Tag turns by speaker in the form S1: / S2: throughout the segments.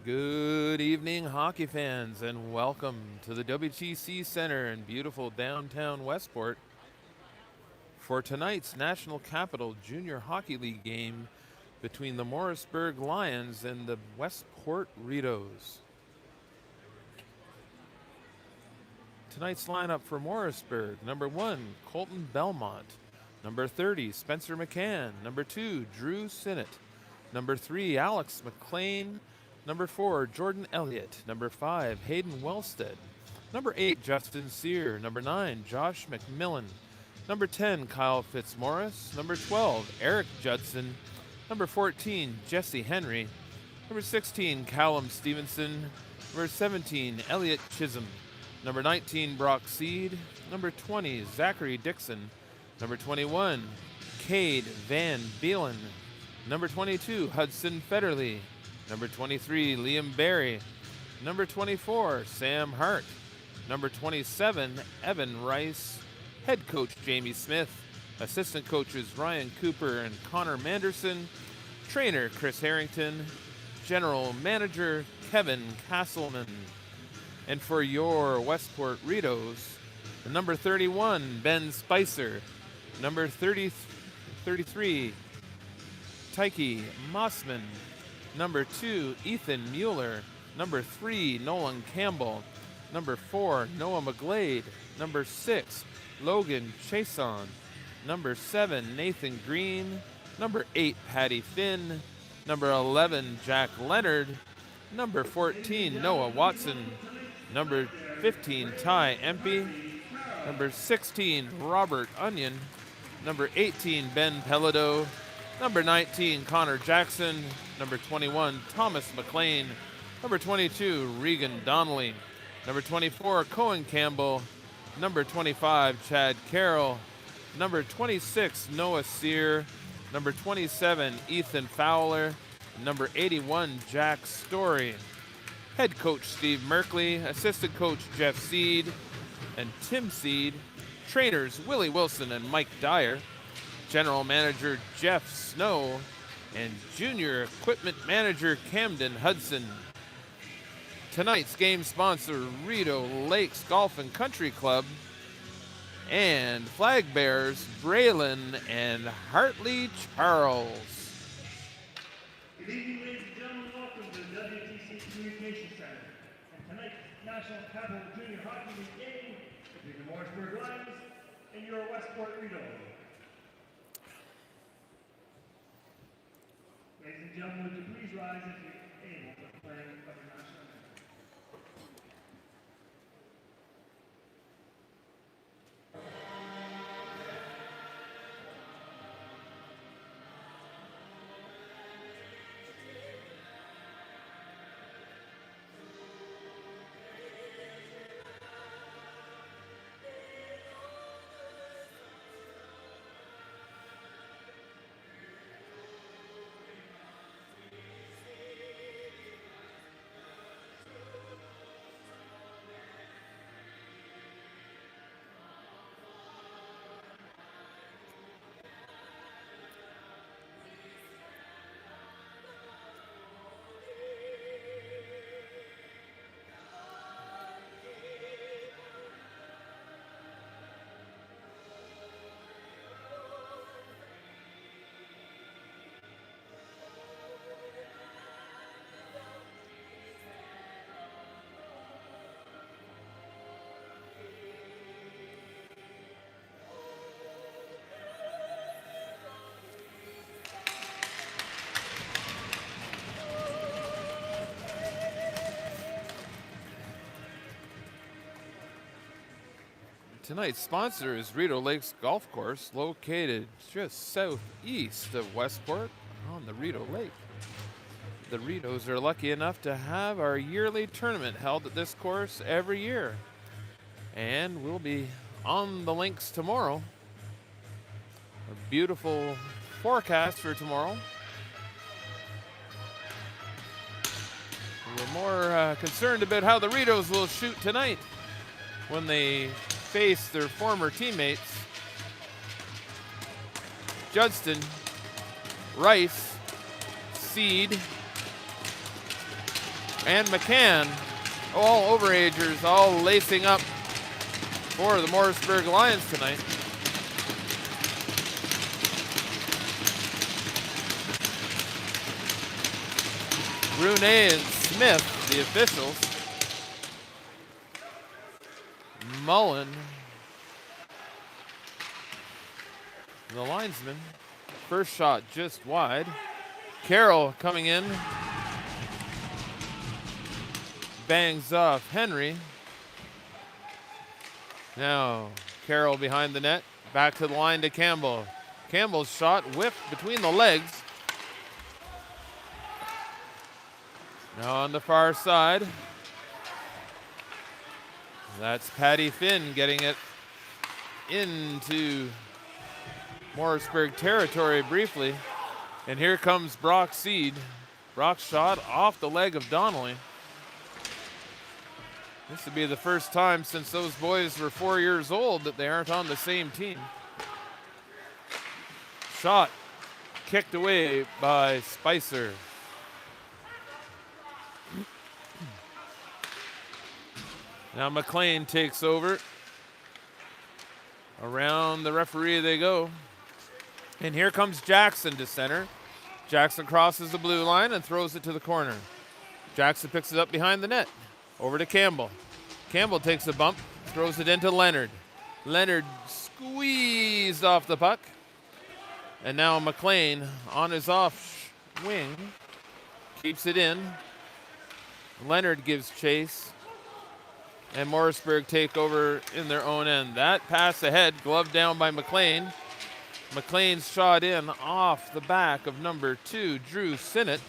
S1: Good evening, hockey fans, and welcome to the WTC Center in beautiful downtown Westport for tonight's National Capital Junior Hockey League game between the Morrisburg Lions and the Westport Rideaus. Tonight's lineup for Morrisburg: number 1, Colton Belmont; number 30, Spencer McCann; number 2, Drew Sinnott; number 3, Alex McLean; number 4, Jordan Elliott; number 5, Hayden Wellstead; number 8, Justin Sear; number 9, Josh McMillan; number 10, Kyle Fitzmaurice; number 12, Eric Judson; number 14, Jesse Henry; number 16, Callum Stevenson; number 17, Elliot Chisholm; number 19, Brock Seed; number 20, Zachary Dixon; number 21, Cade Van Beelen; number 22, Hudson Federley; number 23, Liam Barry; number 24, Sam Hart; number 27, Evan Rice; head coach Jamie Smith; assistant coaches Ryan Cooper and Connor Manderson; trainer Chris Harrington; general manager Kevin Castleman. And for your Westport Rideaus, number 31, Ben Spicer; number 33, Tyke Mossman; number 2, Ethan Mueller; number 3, Nolan Campbell; number 4, Noah McGlade; number 6, Logan Chason; number 7, Nathan Green; number 8, Patty Finn; number 11, Jack Leonard; number 14, Noah Watson; number 15, Ty Empey; number 16, Robert Onion; number 18, Ben Pelado; number 19, Connor Jackson; number 21, Thomas McLean; number 22, Regan Donnelly; number 24, Cohen Campbell; number 25, Chad Carroll; number 26, Noah Sear; number 27, Ethan Fowler; number 81, Jack Story. Head coach Steve Merkley, assistant coach Jeff Seed and Tim Seed, trainers Willie Wilson and Mike Dyer, general manager Jeff Snow, and junior equipment manager Camden Hudson. Tonight's game sponsor, Rideau Lakes Golf and Country Club, and flag bearers Braylon and Hartley Charles.
S2: Good evening, ladies and gentlemen. Welcome to the WTC Communications Center. And tonight's National Capital Junior Hockey League game between the Morrisburg Lions and your Westport Rideaus. Ladies and gentlemen, would you please rise if you're able to play of the national anthem.
S1: Tonight's sponsor is Rideau Lakes Golf Course, located just southeast of Westport on the Rideau Lake. The Rideaus are lucky enough to have our yearly tournament held at this course every year. And we'll be on the links tomorrow. A beautiful forecast for tomorrow. We're more concerned about how the Rideaus will shoot tonight when they face their former teammates, Judson, Rice, Seed, and McCann, all overagers, all lacing up for the Morrisburg Lions tonight. Brunei and Smith, the officials. Mullen, the linesman. First shot just wide. Carroll coming in. Bangs off Henry. Now Carroll behind the net. Back to the line to Campbell. Campbell's shot whipped between the legs. Now on the far side. That's Patty Finn getting it into Morrisburg territory briefly. And here comes Brock Seed. Brock's shot off the leg of Donnelly. This would be the first time since those boys were 4 years old that they aren't on the same team. Shot kicked away by Spicer. Now McLean takes over. Around the referee they go. And here comes Jackson to center. Jackson crosses the blue line and throws it to the corner. Jackson picks it up behind the net. Over to Campbell. Campbell takes a bump, throws it into Leonard. Leonard squeezed off the puck. And now McLean on his off wing keeps it in. Leonard gives chase. And Morrisburg take over in their own end. That pass ahead, gloved down by McLean. McLean's shot in off the back of number 2, Drew Sinnott.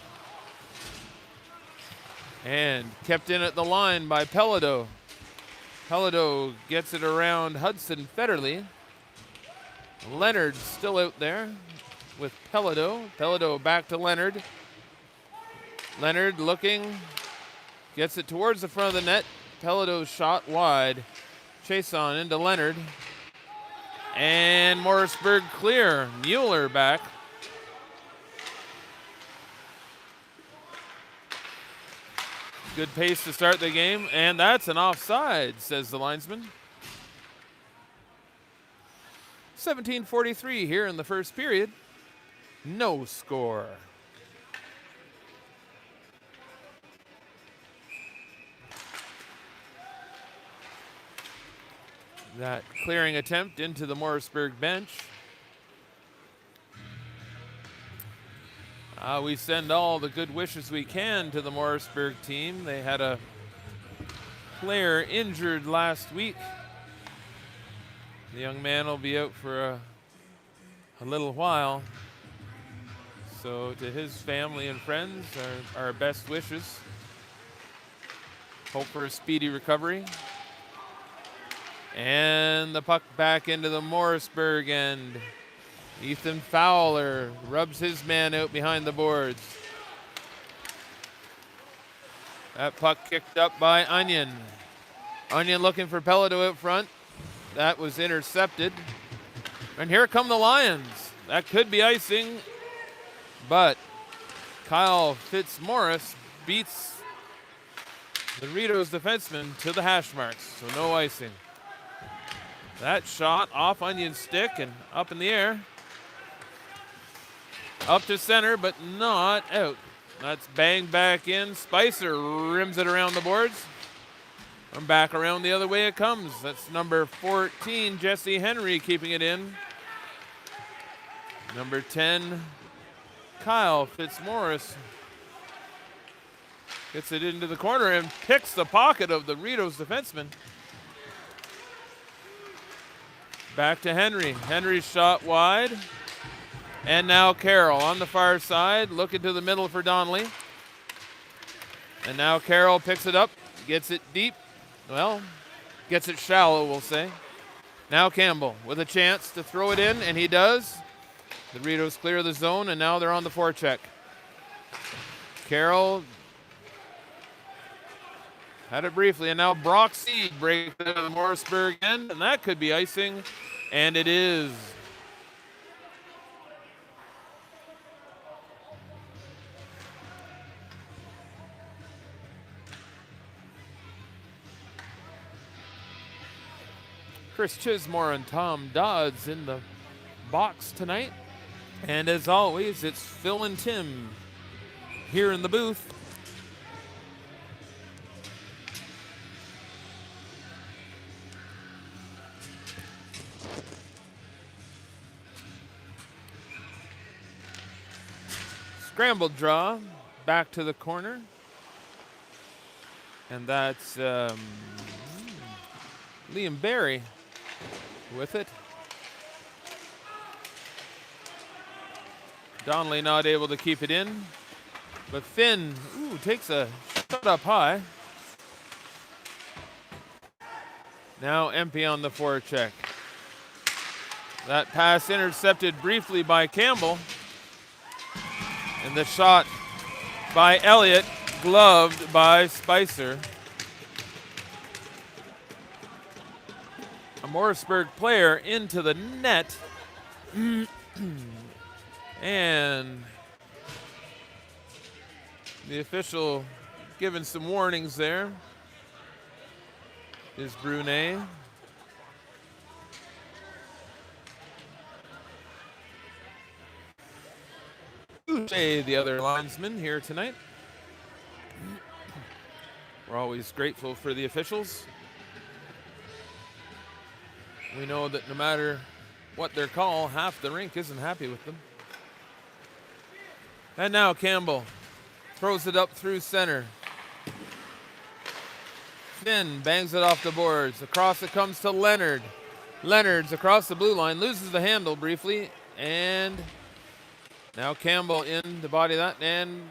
S1: And kept in at the line by Pelledo. Pelledo gets it around Hudson Federley. Leonard still out there with Pelledo. Pelledo back to Leonard. Leonard looking, gets it towards the front of the net. Pelledo's shot wide. Chase on into Leonard. And Morrisburg clear. Mueller back. Good pace to start the game, and that's an offside, says the linesman. 17:43 here in the first period. No score. That clearing attempt into the Morrisburg bench. We send all the good wishes we can to the Morrisburg team. They had a player injured last week. The young man will be out for a little while. So to his family and friends, our best wishes. Hope for a speedy recovery. And the puck back into the Morrisburg end. Ethan Fowler rubs his man out behind the boards. That puck kicked up by Onion. Onion looking for Pelledo out front. That was intercepted. And here come the Lions. That could be icing, but Kyle Fitzmaurice beats the Rideaus defenseman to the hash marks, so no icing. That shot off Onion's stick and up in the air. Up to center, but not out. That's banged back in. Spicer rims it around the boards. And back around the other way it comes. That's number 14, Jesse Henry, keeping it in. Number 10, Kyle Fitzmaurice gets it into the corner and picks the pocket of the Rideaus defenseman. Back to Henry. Henry's shot wide. And now Carroll on the far side, looking to the middle for Donnelly. And now Carroll picks it up, gets it deep. Well, gets it shallow, we'll say. Now Campbell with a chance to throw it in, and he does. The Rideaus clear the zone, and now they're on the forecheck. Carroll had it briefly, and now Brock Seed breaks into the Morrisburg end, and that could be icing, and it is. Chris Chismore and Tom Dodds in the box tonight. And as always, it's Phil and Tim here in the booth. Scrambled draw, back to the corner. And that's Liam Barry with it. Donnelly not able to keep it in, but Finn takes a shot up high. Now Empey on the forecheck. That pass intercepted briefly by Campbell. And the shot by Elliott, gloved by Spicer. A Morrisburg player into the net. And the official giving some warnings there is Brunet. The other linesman here tonight. We're always grateful for the officials. We know that no matter what their call, half the rink isn't happy with them. And now Campbell throws it up through center. Finn bangs it off the boards. Across it comes to Leonard. Leonard's across the blue line, loses the handle briefly, and now Campbell in to body that, and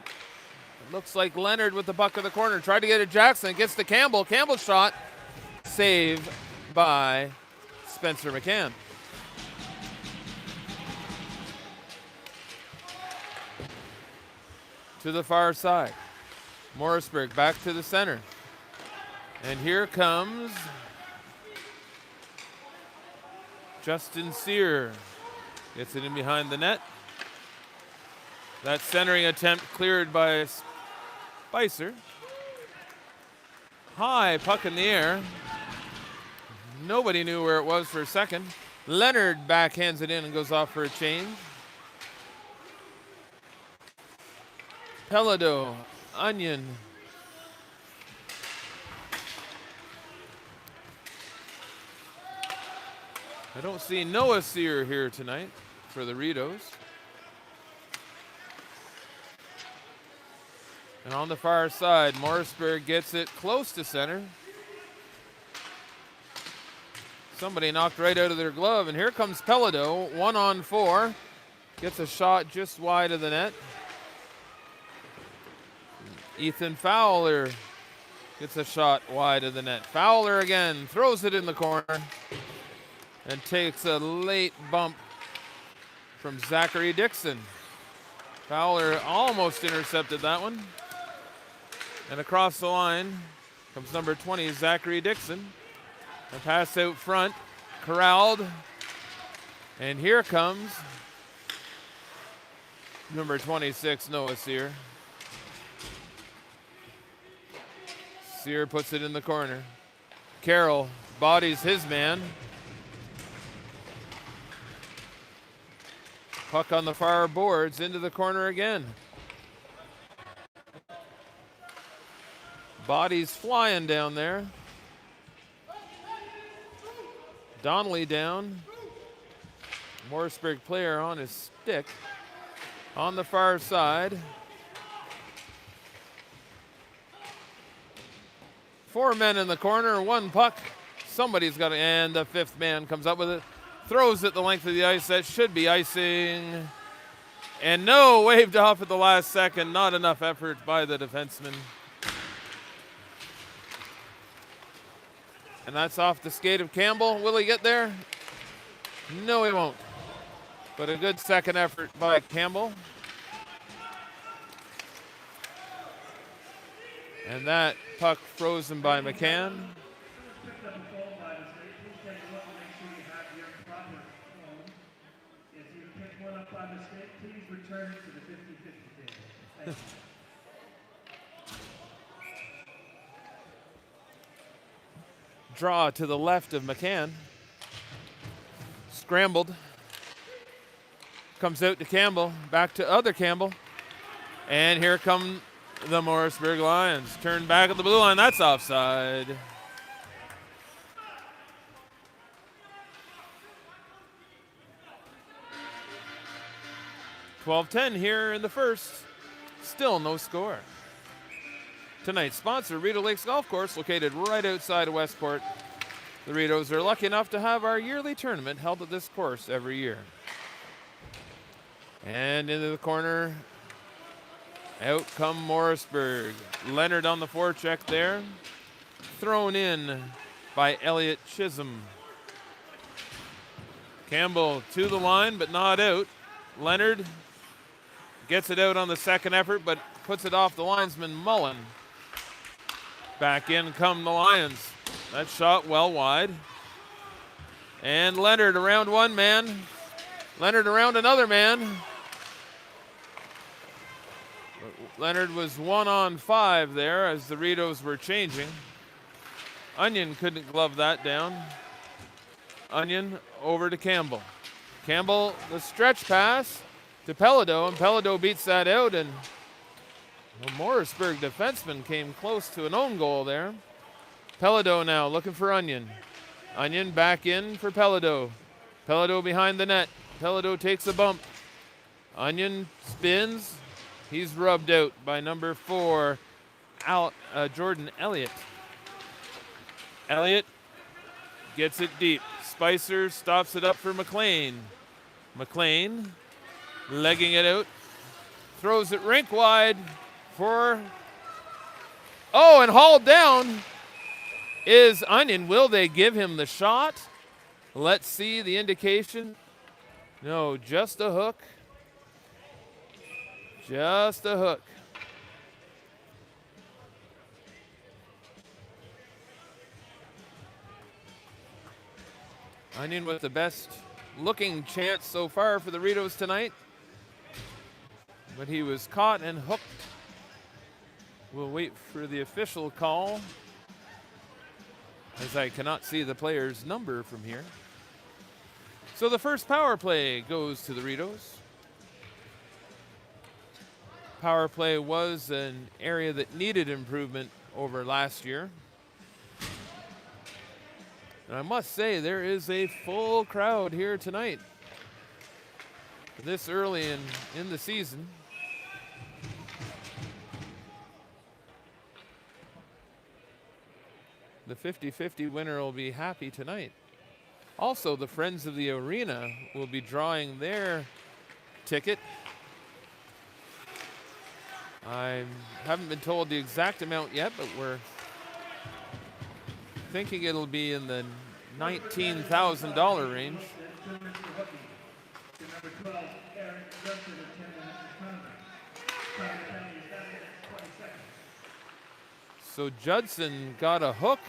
S1: it looks like Leonard with the buck of the corner. Tried to get it Jackson, it gets to Campbell. Campbell's shot, saved by Spencer McCann. To the far side. Morrisburg back to the center. And here comes Justin Sear. Gets it in behind the net. That centering attempt cleared by Spicer. High puck in the air. Nobody knew where it was for a second. Leonard backhands it in and goes off for a change. Pelado, Onion. I don't see Noah Sear here tonight for the Rideaus. And on the far side, Morrisburg gets it close to center. Somebody knocked right out of their glove, and here comes Pelado, 1-on-4. Gets a shot just wide of the net. Ethan Fowler gets a shot wide of the net. Fowler again throws it in the corner and takes a late bump from Zachary Dixon. Fowler almost intercepted that one. And across the line comes number 20, Zachary Dixon. A pass out front, corralled. And here comes number 26, Noah Sear. Sear puts it in the corner. Carroll bodies his man. Puck on the far boards into the corner again. Bodies flying down there. Donnelly down. Morrisburg player on his stick. On the far side. 4 men in the corner, 1 puck. Somebody's got it, and the 5th man comes up with it. Throws it the length of the ice. That should be icing. And no, waved off at the last second. Not enough effort by the defenseman. And that's off the skate of Campbell. Will he get there? No, he won't. But a good second effort by Campbell. And that puck frozen by McCann.
S2: If you pick one up by mistake, please return it to the 50-50 table. Thank you.
S1: Draw to the left of McCann. Scrambled. Comes out to Campbell. Back to other Campbell. And here come the Morrisburg Lions. Turn back at the blue line. That's offside. .12-10 here in the first. Still no score. Tonight's sponsor, Rideau Lakes Golf Course, located right outside of Westport. The Rideaus are lucky enough to have our yearly tournament held at this course every year. And into the corner, out come Morrisburg. Leonard on the forecheck there. Thrown in by Elliot Chisholm. Campbell to the line, but not out. Leonard gets it out on the second effort, but puts it off the linesman Mullen. Back in come the Lions. That shot well wide. And Leonard around one man. Leonard around another man. Leonard was 1-on-5 there as the Rideaus were changing. Onion couldn't glove that down. Onion over to Campbell. Campbell, the stretch pass to Pelado, and Pelado beats that out, and the Morrisburg defenseman came close to an own goal there. Pelado now looking for Onion. Onion back in for Pelado. Pelado behind the net. Pelado takes a bump. Onion spins. He's rubbed out by number 4, Jordan Elliott. Elliott gets it deep. Spicer stops it up for McLean. McLean legging it out. Throws it rink wide for... Oh, and hauled down is Onion. Will they give him the shot? Let's see the indication. No, just a hook. Just a hook. Onion with the best looking chance so far for the Rideaus tonight. But he was caught and hooked. We'll wait for the official call, as I cannot see the player's number from here. So the first power play goes to the Rideaus. Power play was an area that needed improvement over last year. And I must say, there is a full crowd here tonight. This early in the season. The 50-50 winner will be happy tonight. Also, the Friends of the Arena will be drawing their ticket. I haven't been told the exact amount yet, but we're thinking it'll be in the $19,000 range. So Judson got a hook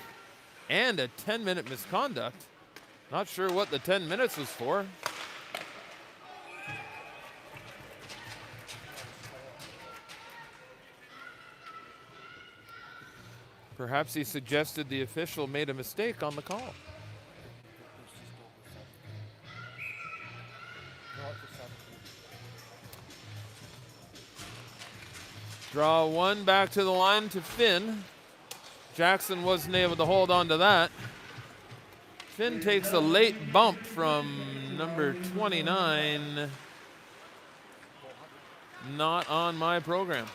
S1: and a 10-minute misconduct. Not sure what the 10 minutes was for. Perhaps he suggested the official made a mistake on the call. Draw one back to the line to Finn. Jackson wasn't able to hold on to that. Finn takes a late bump from number 29. Not on my program.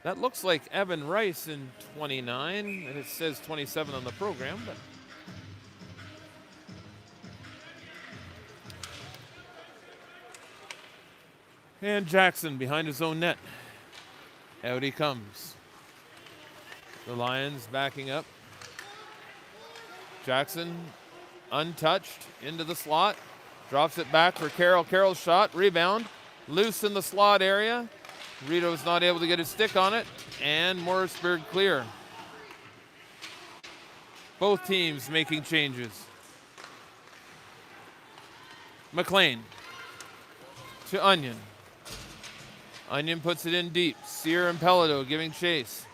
S1: That looks like Evan Rice in 29, and it says 27 on the program. But and Jackson behind his own net. Out he comes. The Lions backing up. Jackson untouched into the slot. Drops it back for Carroll. Carroll's shot, rebound. Loose in the slot area. Rideau's not able to get his stick on it, and Morrisburg clear. Both teams making changes. McLean to Onion. Onion puts it in deep. Sear and Pelado giving chase.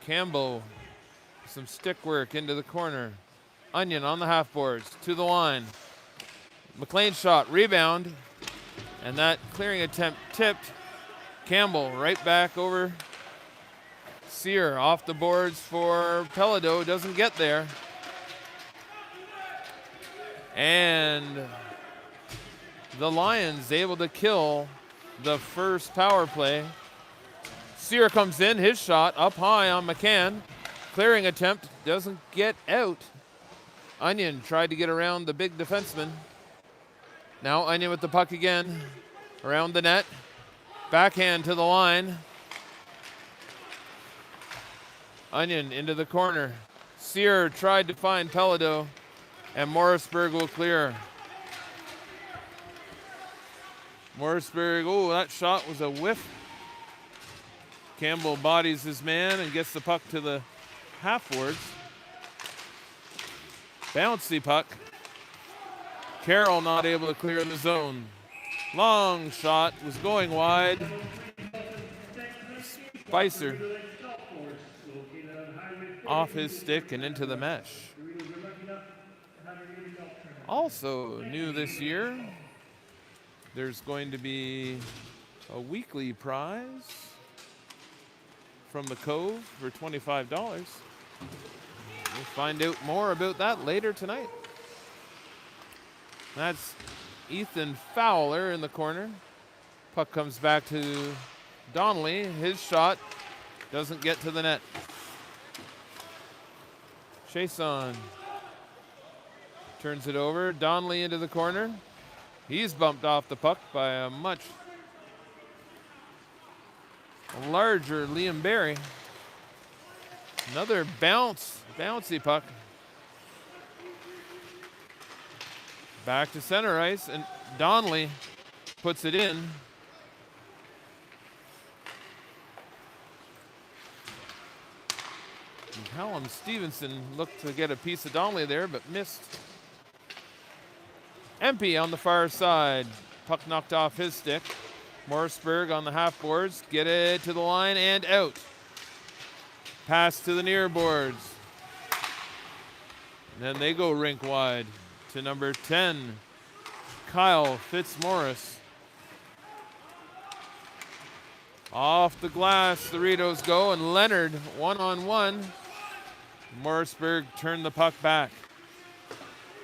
S1: Campbell, some stick work into the corner. Onion on the half boards to the line. McLean shot, rebound, and that clearing attempt tipped. Campbell right back over. Sear off the boards for Pelado, doesn't get there. And the Lions able to kill the first power play. Sear comes in, his shot up high on McCann. Clearing attempt, doesn't get out. Onion tried to get around the big defenseman. Now Onion with the puck again, around the net. Backhand to the line. Onion into the corner. Sear tried to find Pelado, and Morrisburg will clear. Morrisburg, oh, that shot was a whiff. Campbell bodies his man and gets the puck to the half boards. Bouncy puck. Carroll not able to clear the zone. Long shot was going wide. Spicer off his stick and into the mesh. Also new this year, there's going to be a weekly prize from the Cove for $25. We'll find out more about that later tonight. That's Ethan Fowler in the corner. Puck comes back to Donnelly. His shot doesn't get to the net. Chason turns it over. Donnelly into the corner. He's bumped off the puck by a much larger Liam Barry. Another bouncy puck. Back to center ice, and Donnelly puts it in. And Callum Stevenson looked to get a piece of Donnelly there, but missed. Empey on the far side. Puck knocked off his stick. Morrisburg on the half boards. Get it to the line and out. Pass to the near boards. And then they go rink wide to number 10, Kyle Fitzmaurice. Off the glass, the Rideaus go, and Leonard one-on-one. Morrisburg turned the puck back.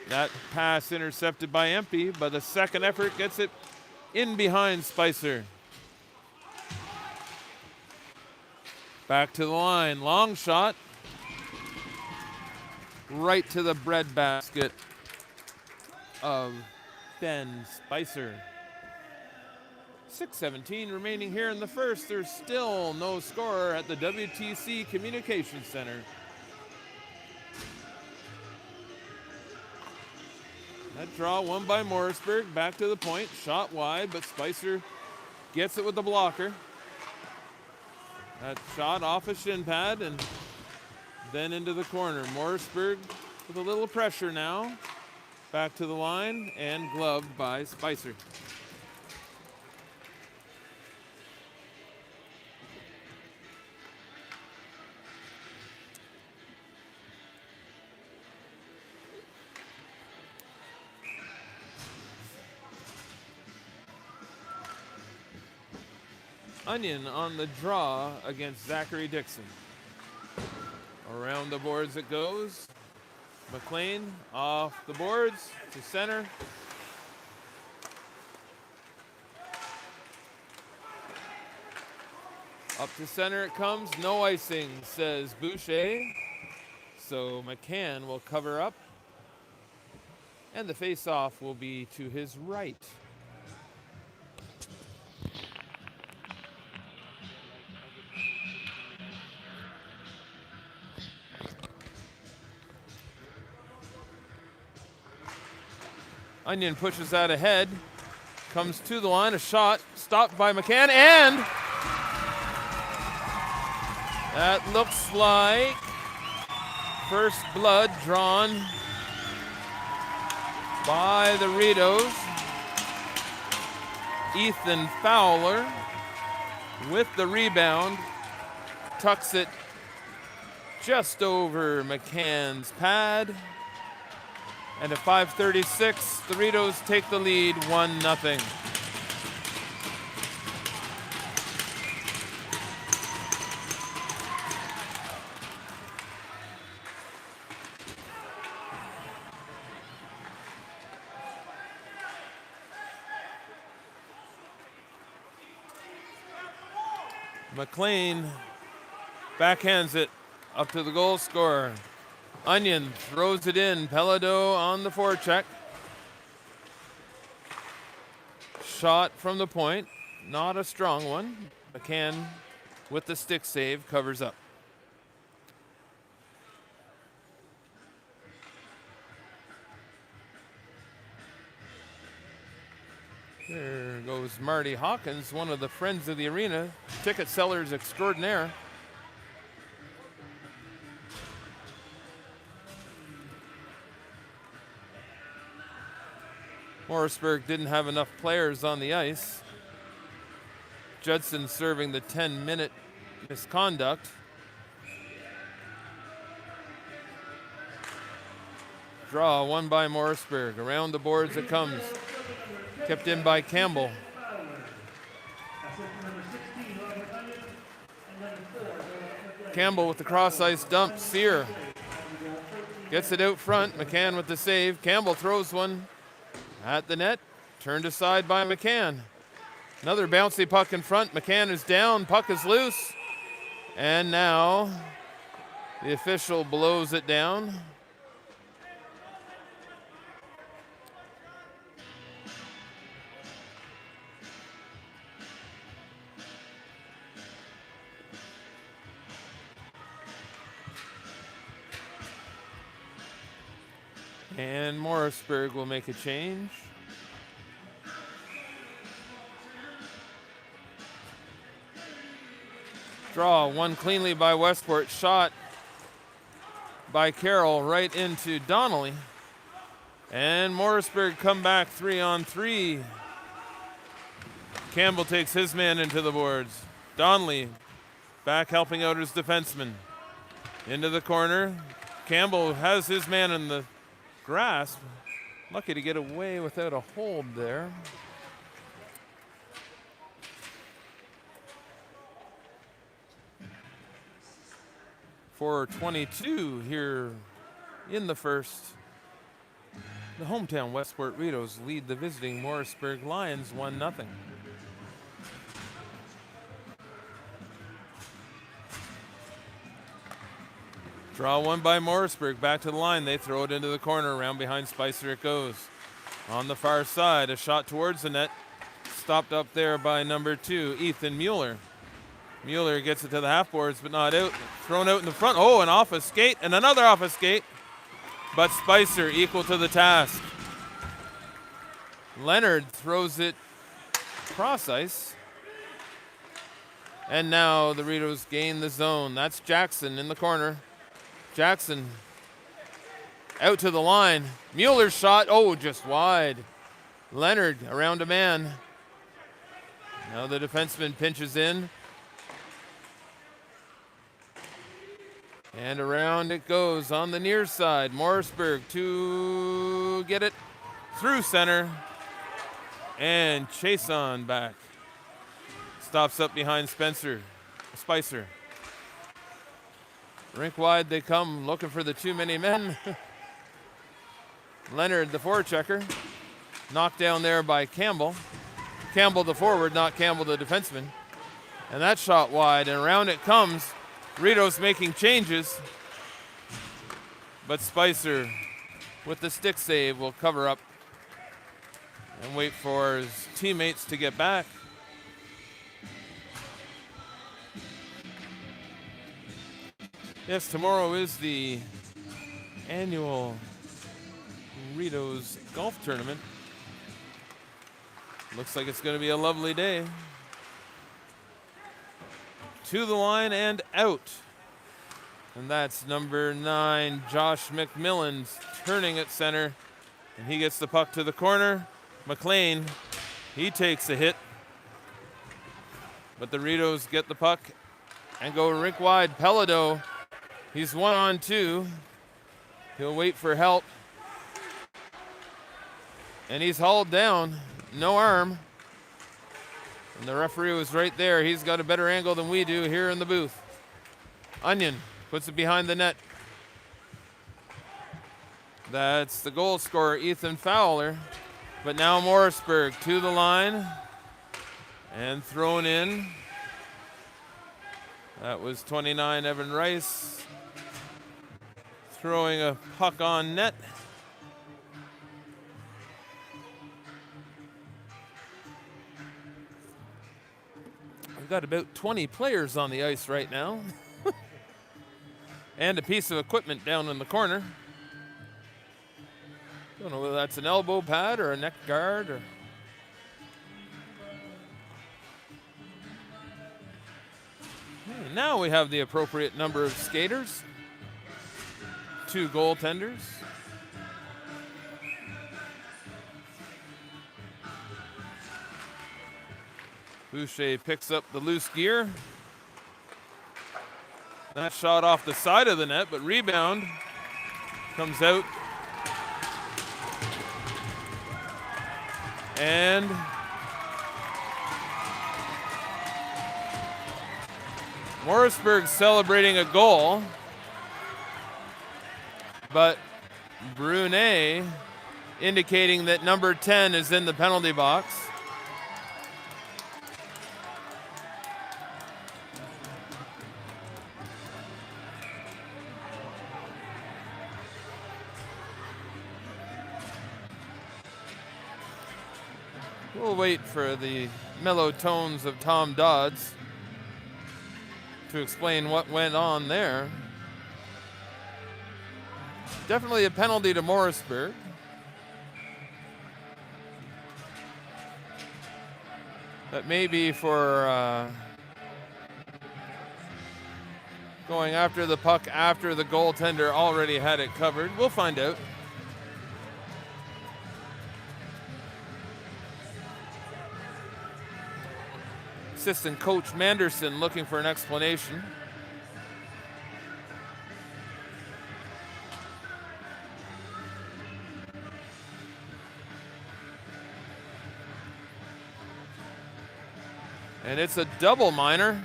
S1: That pass intercepted by Empey, but the second effort gets it in behind Spicer. Back to the line, long shot. Right to the breadbasket of Ben Spicer. 6:17 remaining here in the first. There's still no score at the WTC Communications Center. That draw won by Morrisburg. Back to the point. Shot wide, but Spicer gets it with the blocker. That shot off a shin pad and then into the corner. Morrisburg with a little pressure now. Back to the line and gloved by Spicer. Onion on the draw against Zachary Dixon. Around the boards it goes. McLean off the boards to center. Up to center it comes. No icing, says Boucher. So McCann will cover up. And the face-off will be to his right. Onion pushes that ahead, comes to the line, a shot, stopped by McCann, and That looks like first blood drawn by the Rideaus. Ethan Fowler with the rebound, tucks it just over McCann's pad. And at 5:36, the Rideaus take the lead 1-0. McLean backhands it up to the goal scorer. Onion throws it in. Pelado on the forecheck. Shot from the point. Not a strong one. McCann with the stick save covers up. There goes Marty Hawkins, one of the friends of the arena, ticket sellers extraordinaire. Morrisburg didn't have enough players on the ice. Judson serving the 10-minute misconduct. Draw won by Morrisburg. Around the boards it comes. Kept in by Campbell. Campbell with the cross-ice dump. Sear gets it out front. McCann with the save. Campbell throws one at the net. Turned aside by McCann. Another bouncy puck in front. McCann is down. Puck is loose. And now the official blows it down. And Morrisburg will make a change. Draw one cleanly by Westport. Shot by Carroll right into Donnelly. And Morrisburg come back 3-on-3. Campbell takes his man into the boards. Donnelly back helping out his defenseman. Into the corner. Campbell has his man in the grasp. Lucky to get away without a hold there. For 22 here in the first, the hometown Westport Rideaus lead the visiting Morrisburg Lions 1-0. Draw one by Morrisburg. Back to the line. They throw it into the corner. Around behind Spicer it goes. On the far side, a shot towards the net. Stopped up there by number 2, Ethan Mueller. Mueller gets it to the half boards, but not out. Thrown out in the front. Oh, an off a skate and another off a skate. But Spicer equal to the task. Leonard throws it cross ice. And now the Rideaus gain the zone. That's Jackson in the corner. Jackson out to the line. Mueller's shot, oh, just wide. Leonard around a man. Now the defenseman pinches in. And around it goes on the near side. Morrisburg to get it through center. And Chason back. Stops up behind Spicer. Rink wide they come, looking for the too many men. Leonard, the forechecker. Knocked down there by Campbell. Campbell the forward, not Campbell the defenseman. And that shot wide, and around it comes. Rideaus making changes. But Spicer, with the stick save, will cover up and wait for his teammates to get back. Yes, tomorrow is the annual Rideaus golf tournament. Looks like it's going to be a lovely day. To the line and out. And that's number 9, Josh McMillan's turning at center. And he gets the puck to the corner. McLean, he takes a hit. But the Rideaus get the puck and go rink wide. Pelado, he's 1-on-2. He'll wait for help. And he's hauled down. No arm. And the referee was right there. He's got a better angle than we do here in the booth. Onion puts it behind the net. That's the goal scorer, Ethan Fowler. But now Morrisburg to the line and thrown in. That was 29, Evan Rice, throwing a puck on net. We've got about 20 players on the ice right now. And a piece of equipment down in the corner. Don't know whether that's an elbow pad or a neck guard or. And now we have the appropriate number of skaters. 2 goaltenders. Boucher picks up the loose gear. That shot off the side of the net, but rebound comes out. And Morrisburg celebrating a goal, but Brunet indicating that number 10 is in the penalty box. We'll wait for the mellow tones of Tom Dodds to explain what went on there. Definitely a penalty to Morrisburg. That may be for going after the puck after the goaltender already had it covered. We'll find out. Assistant coach Manderson looking for an explanation. And it's a double minor.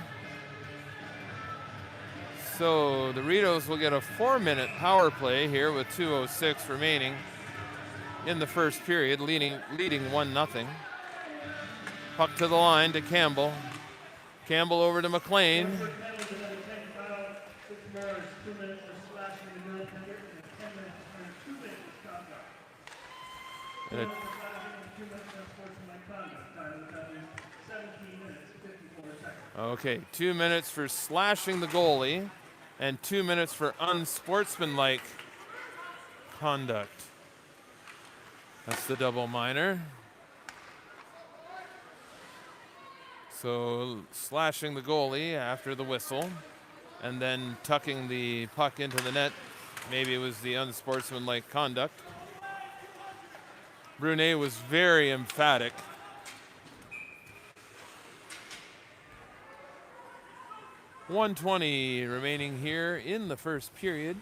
S1: So the Rideaus will get a 4-minute power play here with 2:06 remaining in the first period, leading 1-0. Puck to the line to Campbell. Campbell over to McLean. And okay, 2 minutes for slashing the goalie and 2 minutes for unsportsmanlike conduct. That's the double minor. So slashing the goalie after the whistle and then tucking the puck into the net. Maybe it was the unsportsmanlike conduct. Brunet was very emphatic. .120 remaining here in the first period.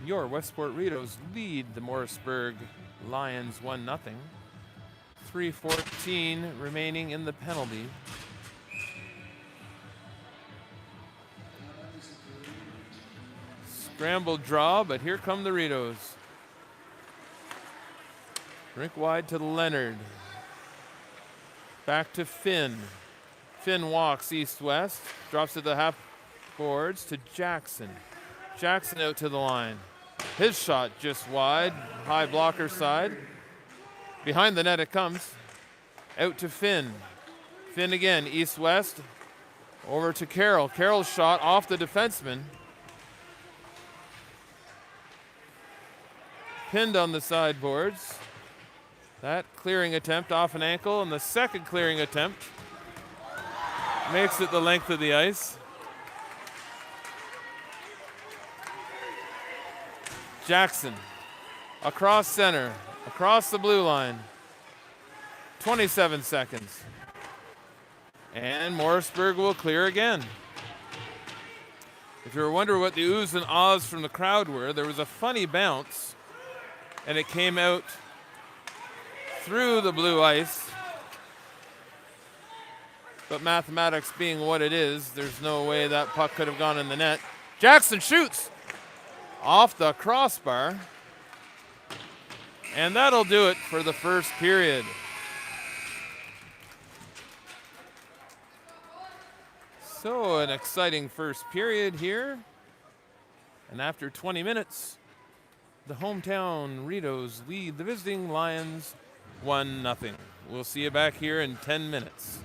S1: Your Westport Rideaus lead the Morrisburg Lions 1-0. 3:14 remaining in the penalty. Scrambled draw, but here come the Rideaus. Rink wide to Leonard. Back to Finn. Finn walks east-west, drops at the half boards to Jackson. Jackson out to the line. His shot just wide, high blocker side. Behind the net it comes. Out to Finn. Finn again, east-west. Over to Carroll. Carroll's shot off the defenseman. Pinned on the sideboards. That clearing attempt off an ankle, and the second clearing attempt makes it the length of the ice. Jackson across center, across the blue line. 27 seconds. And Morrisburg will clear again. If you were wondering what the oohs and ahs from the crowd were, there was a funny bounce, and it came out through the blue ice. But mathematics being what it is, there's no way that puck could have gone in the net. Jackson shoots off the crossbar. And that'll do it for the first period. So an exciting first period here. And after 20 minutes, the hometown Rideaus lead the visiting Lions 1-0. We'll see you back here in 10 minutes.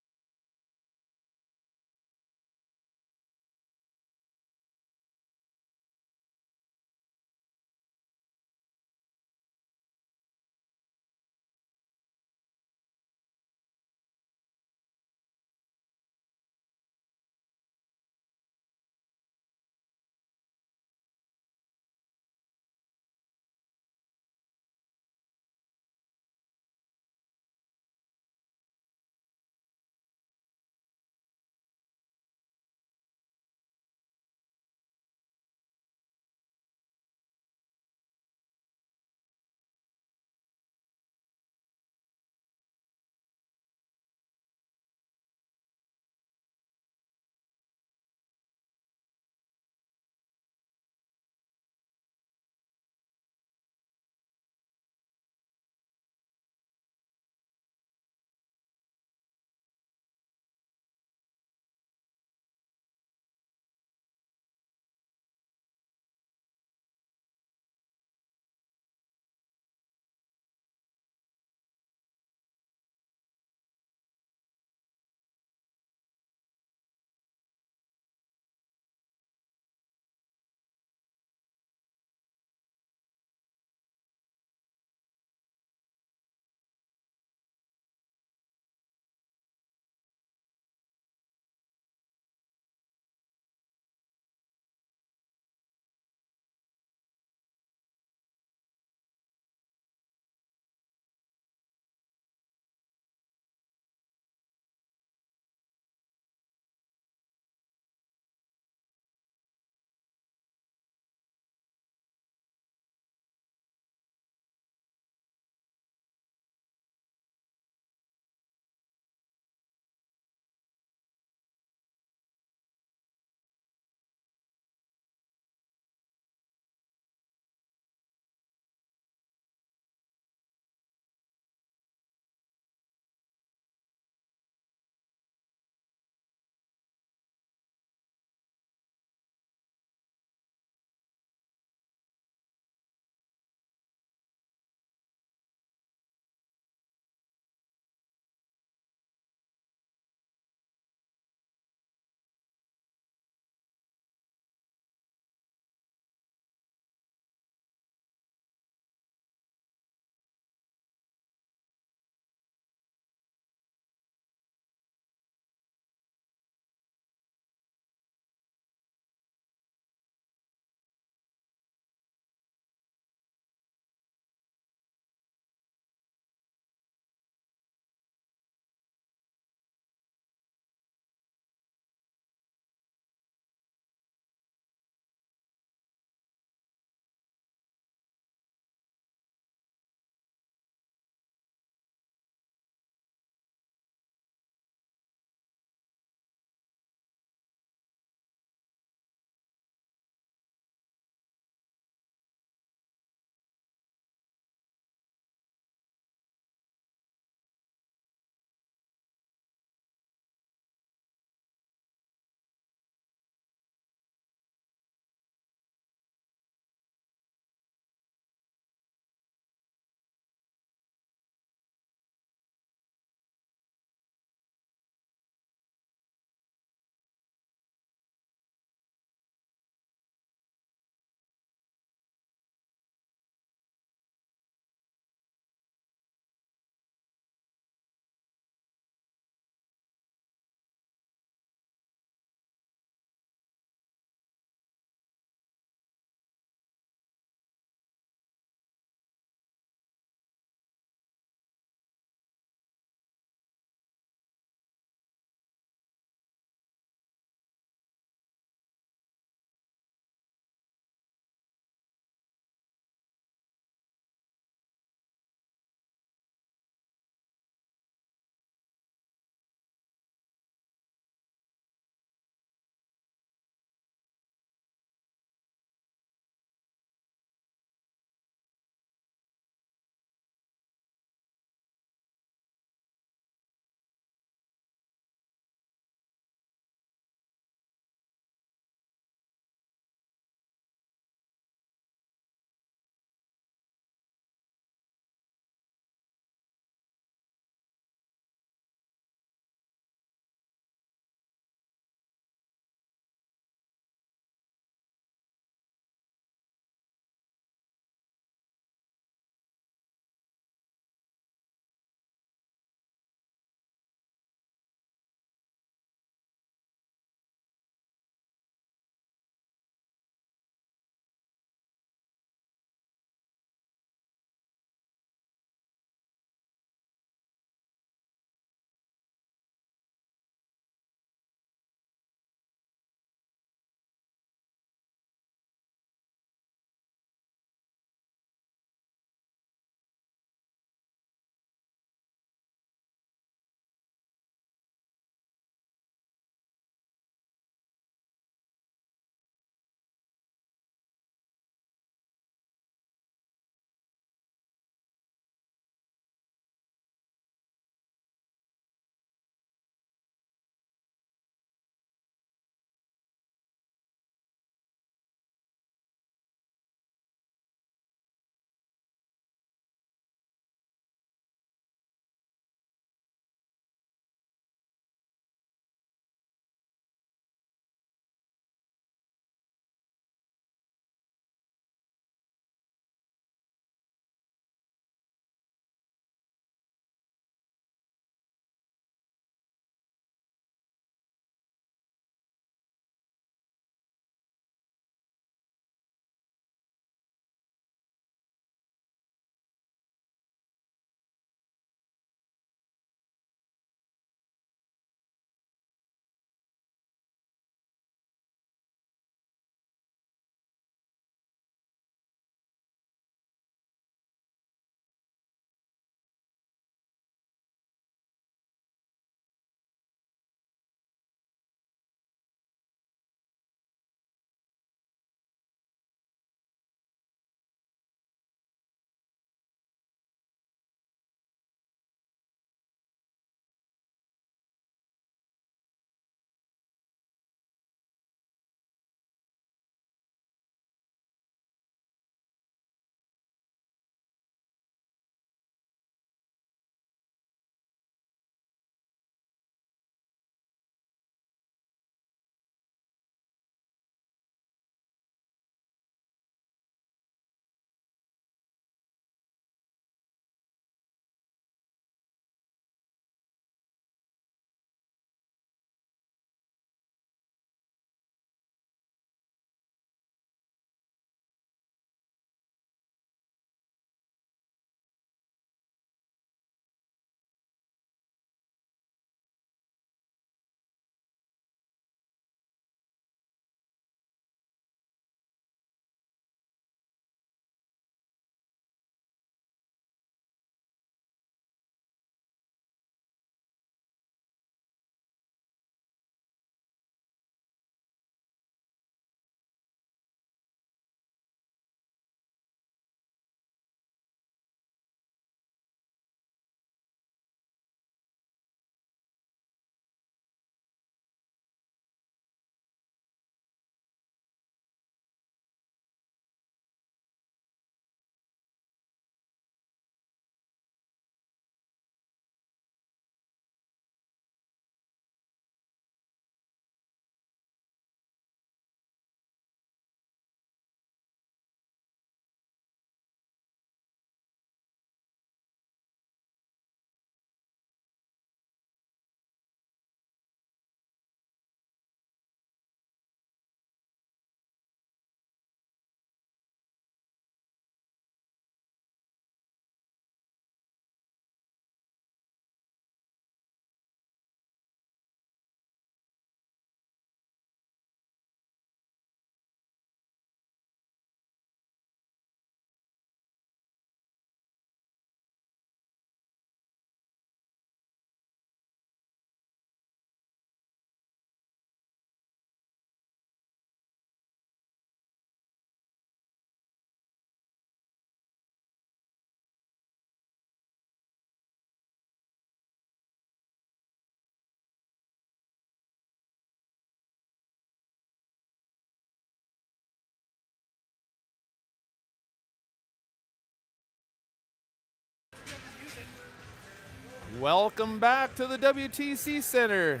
S1: Welcome back to the WTC Center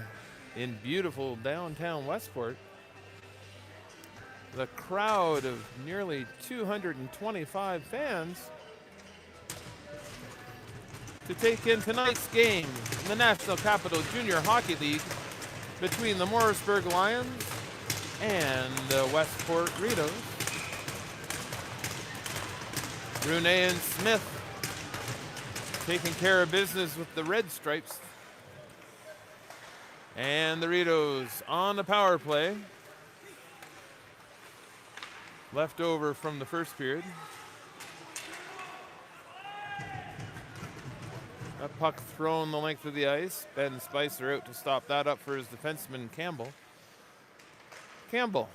S1: in beautiful downtown Westport. The crowd of nearly 225 fans to take in tonight's game in the National Capital Junior Hockey League between the Morrisburg Lions and the Westport Rideaus. Brunet and Smith taking care of business with the Red Stripes. And the Rideaus on the power play. Left over from the first period. A puck thrown the length of the ice. Ben Spicer out to stop that up for his defenseman Campbell. Campbell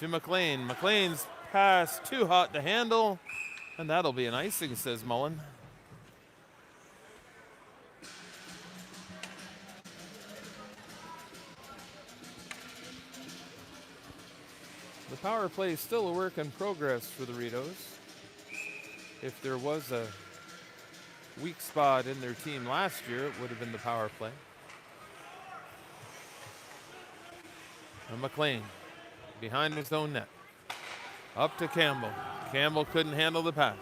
S1: to McLean. McLean's pass too hot to handle. And that'll be an icing, says Mullen. The power play is still a work in progress for the Rideaus. If there was a weak spot in their team last year, it would have been the power play. And McLean behind his own net. Up to Campbell. Campbell couldn't handle the pass.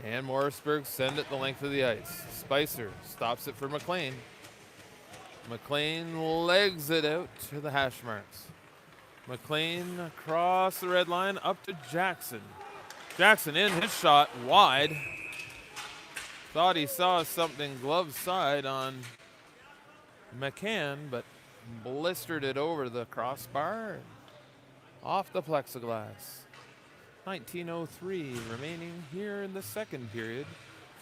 S1: And Morrisburg send it the length of the ice. Spicer stops it for McLean. McLean legs it out to the hash marks. McLean across the red line up to Jackson. Jackson in his shot wide. Thought he saw something glove side on McCann, but blistered it over the crossbar off the plexiglass. 19:03 remaining here in the second period.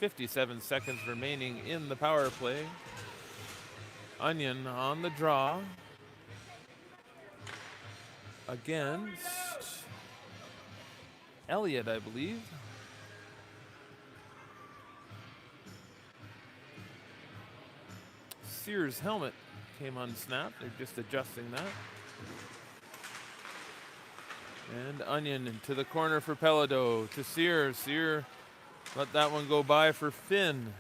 S1: 57 seconds remaining in the power play. Onion on the draw against Elliott, I believe. Sears' helmet came unsnapped. They're just adjusting that. And Onion into the corner for Pelado. To Sear. Sear let that one go by for Finn.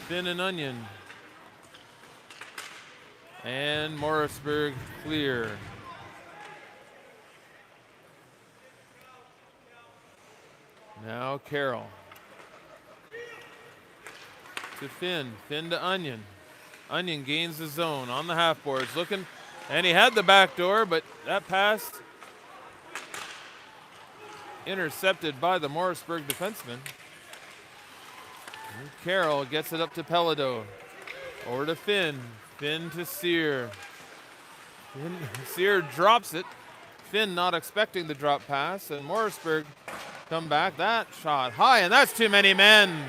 S1: Finn and Onion. And Morrisburg clear. Now Carroll. To Finn. Finn to Onion. Onion gains the zone on the half boards. Looking, and he had the back door, but that pass intercepted by the Morrisburg defenseman. And Carroll gets it up to Pelado. Over to Finn. Finn to Sear. Sear drops it. Finn not expecting the drop pass, and Morrisburg come back. That shot high, and that's too many men.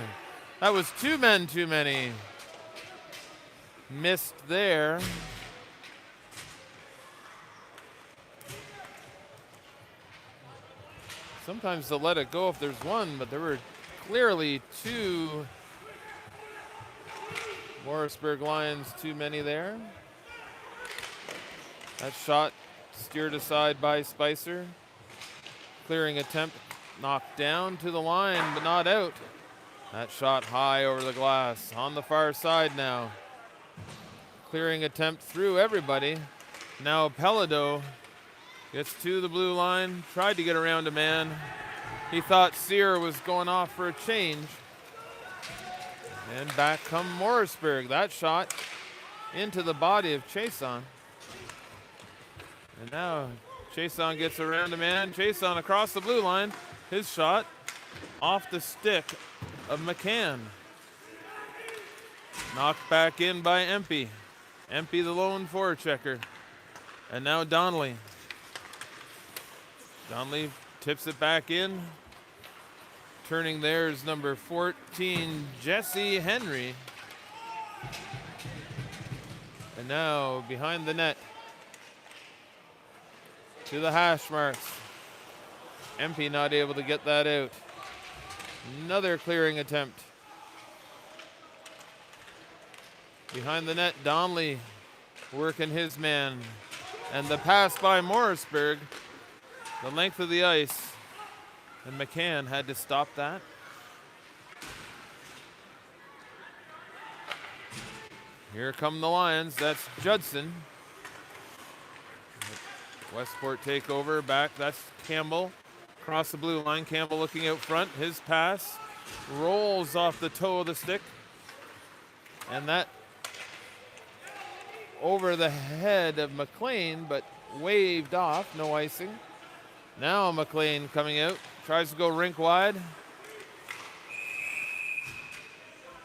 S1: That was two men too many. Missed there. Sometimes they'll let it go if there's one, but there were clearly two Morrisburg Lions too many there. That shot steered aside by Spicer. Clearing attempt knocked down to the line, but not out. That shot high over the glass on the far side now. Clearing attempt through everybody. Now Pelado gets to the blue line, tried to get around a man. He thought Sear was going off for a change. And back come Morrisburg. That shot into the body of Chason. And now Chason gets around a man. Chason across the blue line. His shot off the stick of McCann. Knocked back in by Empey. Empey the lone forechecker. And now Donnelly. Donnelly tips it back in. Turning there is number 14, Jesse Henry. And now behind the net to the hash marks. Empey not able to get that out. Another clearing attempt. Behind the net, Donnelly working his man. And the pass by Morrisburg, the length of the ice. And McCann had to stop that. Here come the Lions. That's Judson. Westport take over. Back. That's Campbell. Across the blue line. Campbell looking out front. His pass rolls off the toe of the stick. And that over the head of McLean, but waved off. No icing. Now McLean coming out. Tries to go rink wide.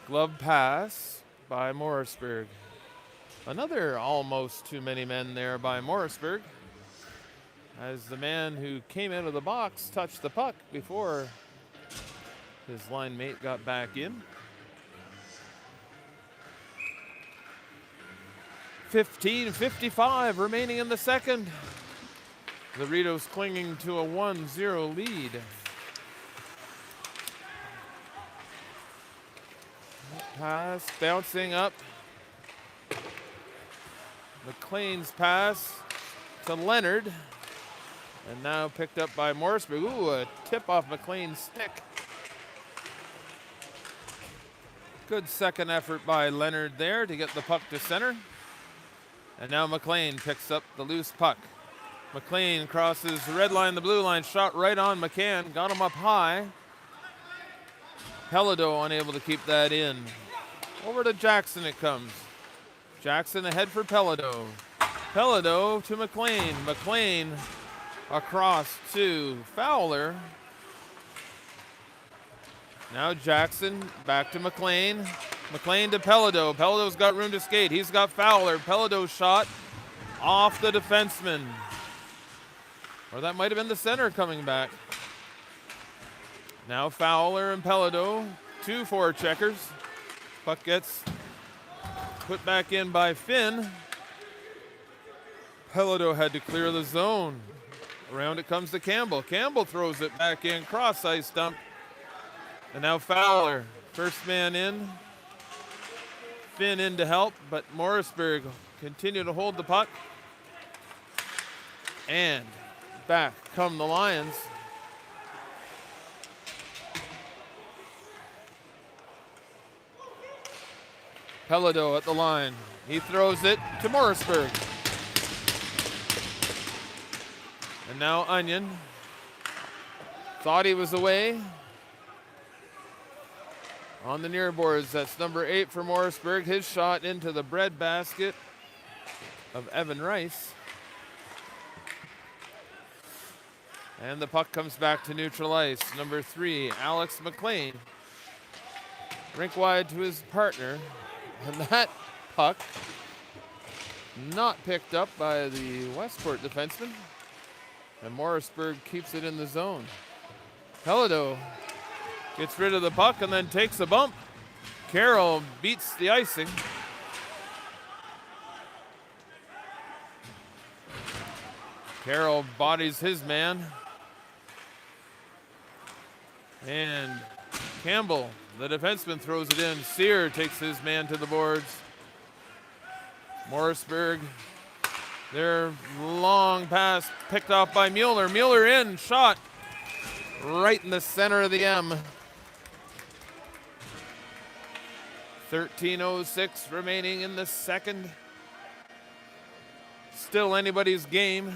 S1: Glove pass by Morrisburg. Another almost too many men there by Morrisburg, as the man who came out of the box touched the puck before his line mate got back in. 15:55 remaining in the second. The Rideaus clinging to a 1-0 lead. Pass bouncing up. McLean's pass to Leonard. And now picked up by Morrisburg. Ooh, a tip off McLean's stick. Good second effort by Leonard there to get the puck to center. And now McLean picks up the loose puck. McLean crosses the red line, the blue line, shot right on McCann, got him up high. Pelado unable to keep that in. Over to Jackson it comes. Jackson ahead for Pelado. Pelado to McLean. McLean across to Fowler. Now Jackson back to McLean. McLean to Pelado. Pelado's got room to skate. He's got Fowler. Pelado's shot off the defenseman. Or that might have been the center coming back. Now Fowler and Pelado, 2 forecheckers. Puck gets put back in by Finn. Pelado had to clear the zone. Around it comes to Campbell. Campbell throws it back in, cross ice dump. And now Fowler, first man in. Finn in to help, but Morrisburg continue to hold the puck. And back come the Lions. Pelado at the line. He throws it to Morrisburg. And now Onion. Thought he was away. On the near boards, that's number 8 for Morrisburg. His shot into the bread basket of Evan Rice. And the puck comes back to neutral ice. Number 3, Alex McLean. Rink wide to his partner. And that puck not picked up by the Westport defenseman. And Morrisburg keeps it in the zone. Pelado gets rid of the puck and then takes a bump. Carroll beats the icing. Carroll bodies his man. And Campbell, the defenseman, throws it in. Sear takes his man to the boards. Morrisburg, their long pass picked off by Mueller. Mueller in, shot right in the center of the M. 13:06 remaining in the second. Still anybody's game.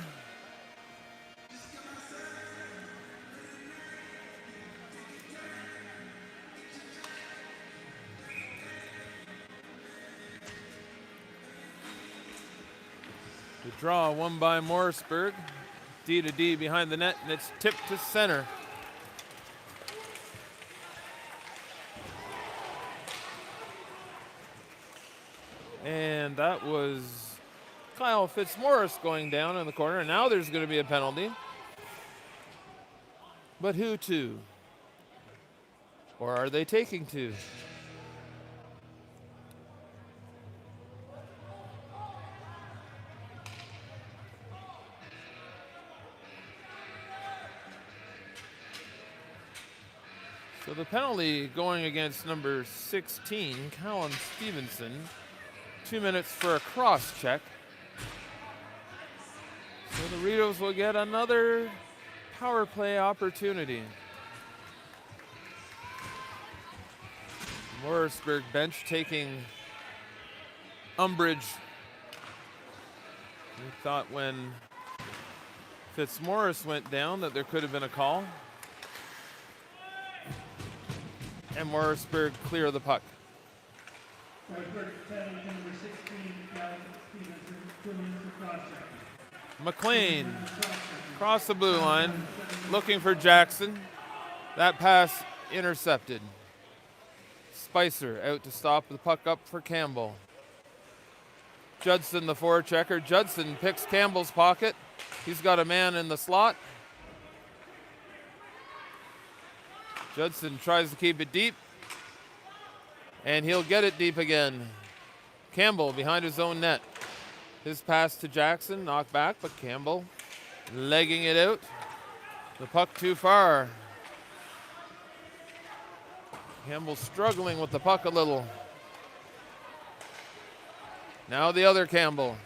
S1: The draw won by Morrisburg. D to D behind the net, and it's tipped to center. And that was Kyle Fitzmaurice going down in the corner. And now there's going to be a penalty. But who to? Or are they taking to? So the penalty going against number 16, Callum Stevenson. 2 minutes for a cross check. So the Rideaus will get another power play opportunity. Morrisburg bench taking umbrage. We thought when Fitzmaurice went down that there could have been a call. And Morrisburg clear the puck. McLean across the blue line, looking for Jackson. That pass intercepted. Spicer out to stop the puck up for Campbell. Judson, the forechecker. Judson picks Campbell's pocket. He's got a man in the slot. Judson tries to keep it deep, and he'll get it deep again. Campbell behind his own net. His pass to Jackson, knocked back, but Campbell legging it out. The puck too far. Campbell struggling with the puck a little. Now the other Campbell.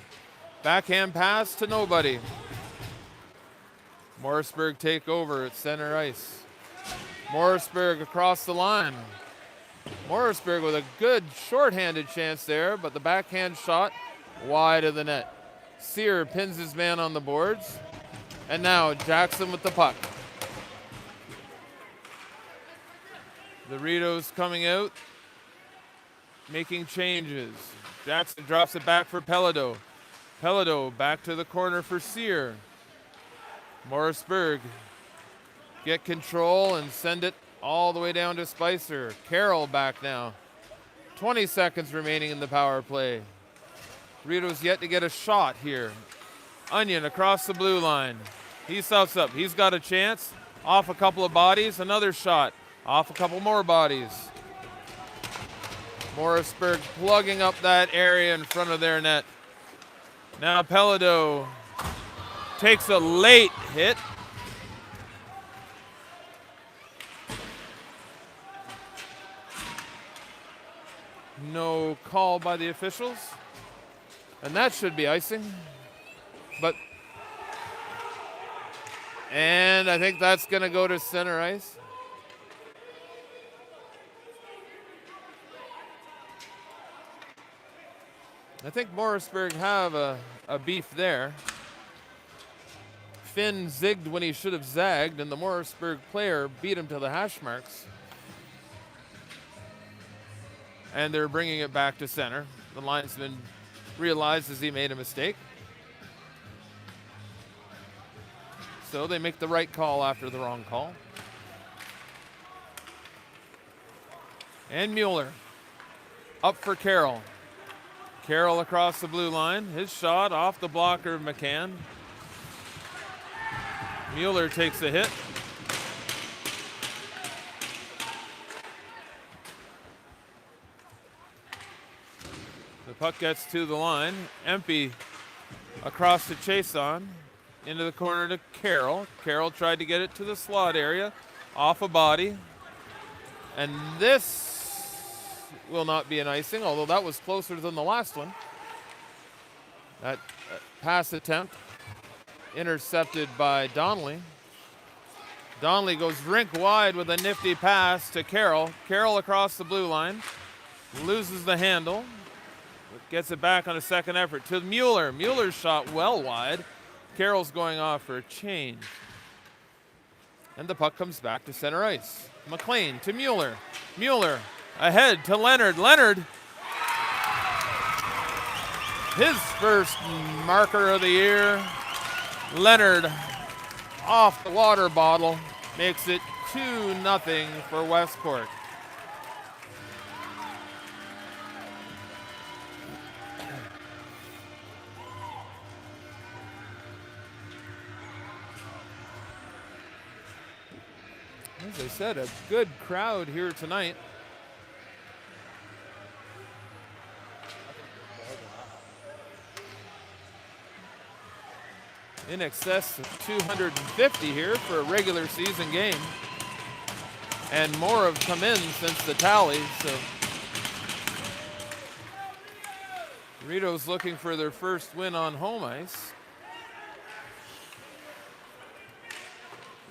S1: Backhand pass to nobody. Morrisburg take over at center ice. Morrisburg across the line. Morrisburg with a good shorthanded chance there, but the backhand shot wide of the net. Sear pins his man on the boards. And now Jackson with the puck. The Rideaus coming out, making changes. Jackson drops it back for Pelado. Pelado back to the corner for Sear. Morrisburg get control and send it all the way down to Spicer. Carroll back now. 20 seconds remaining in the power play. Rideaus yet to get a shot here. Onion across the blue line. He stuffs up. He's got a chance. Off a couple of bodies. Another shot. Off a couple more bodies. Morrisburg plugging up that area in front of their net. Now Pelado takes a late hit. No call by the officials. And that should be icing. And I think that's going to go to center ice. I think Morrisburg have a beef there. Finn zigged when he should have zagged, and the Morrisburg player beat him to the hash marks. And they're bringing it back to center. The linesman realizes he made a mistake. So they make the right call after the wrong call. And Mueller up for Carroll. Carroll across the blue line. His shot off the blocker of McCann. Mueller takes a hit. The puck gets to the line. Empey across to Chason. Into the corner to Carroll. Carroll tried to get it to the slot area. Off a body. And this will not be an icing, although that was closer than the last one. That pass attempt intercepted by Donnelly. Donnelly goes rink wide with a nifty pass to Carroll. Carroll across the blue line. Loses the handle. Gets it back on a second effort to Mueller. Mueller's shot well wide. Carroll's going off for a change. And the puck comes back to center ice. McLean to Mueller. Mueller ahead to Leonard. Leonard, his first marker of the year. Leonard off the water bottle makes it 2-0 for Westport. As I said, a good crowd here tonight. In excess of 250 here for a regular season game. And more have come in since the tally, so Rideaus looking for their first win on home ice.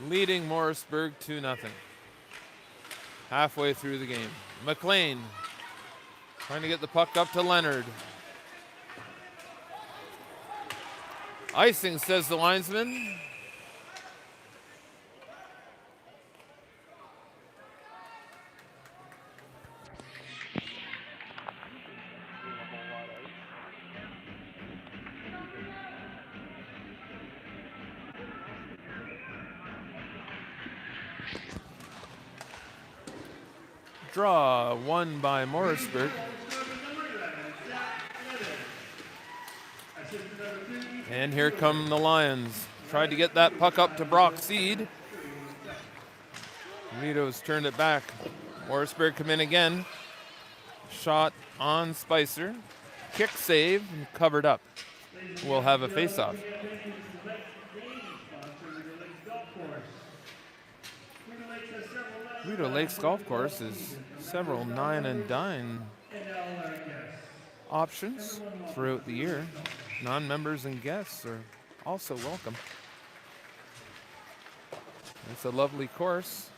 S1: Leading Morrisburg 2-0. Halfway through the game. McLean trying to get the puck up to Leonard. Icing, says the linesman. Draw won by Morrisburg. And here come the Lions. Tried to get that puck up to Brock Seed. Rideaus turned it back. Morrisburg come in again. Shot on Spicer. Kick save and covered up. We'll have a face-off. Rideau Lakes Golf Course is several nine and dine options throughout the year. Non-members and guests are also welcome. It's a lovely course.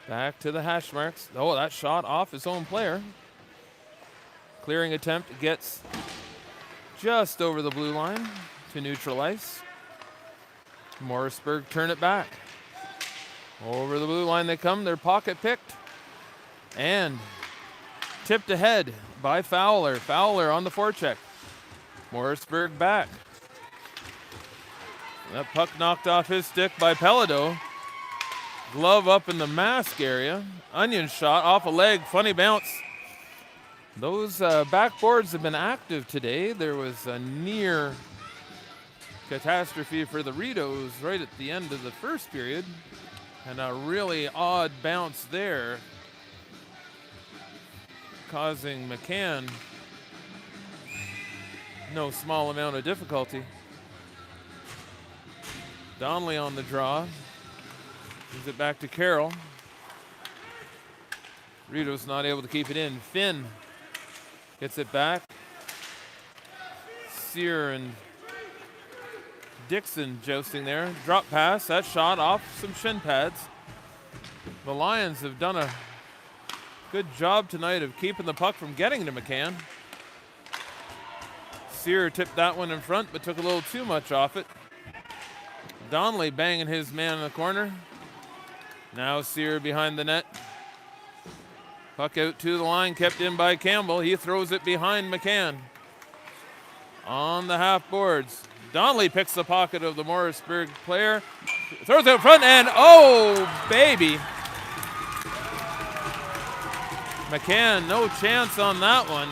S1: Back to the hash marks. Oh, that shot off his own player. Clearing attempt gets just over the blue line to neutral ice. Morrisburg turn it back. Over the blue line they come. They're pocket picked. And tipped ahead by Fowler. Fowler on the forecheck. Morrisburg back. That puck knocked off his stick by Pelado. Glove up in the mask area. Onion shot off a leg. Funny bounce. Those backboards have been active today. There was a near catastrophe for the Rideaus right at the end of the first period. And a really odd bounce there, causing McCann no small amount of difficulty. Donnelly on the draw. Gives it back to Carroll. Rideaus not able to keep it in. Finn gets it back. Sear and Dixon jousting there. Drop pass. That shot off some shin pads. The Lions have done a good job tonight of keeping the puck from getting to McCann. Sear tipped that one in front, but took a little too much off it. Donnelly banging his man in the corner. Now Sear behind the net. Puck out to the line, kept in by Campbell. He throws it behind McCann. On the half boards. Donnelly picks the pocket of the Morrisburg player. Throws it out front, and oh, baby. McCann, no chance on that one.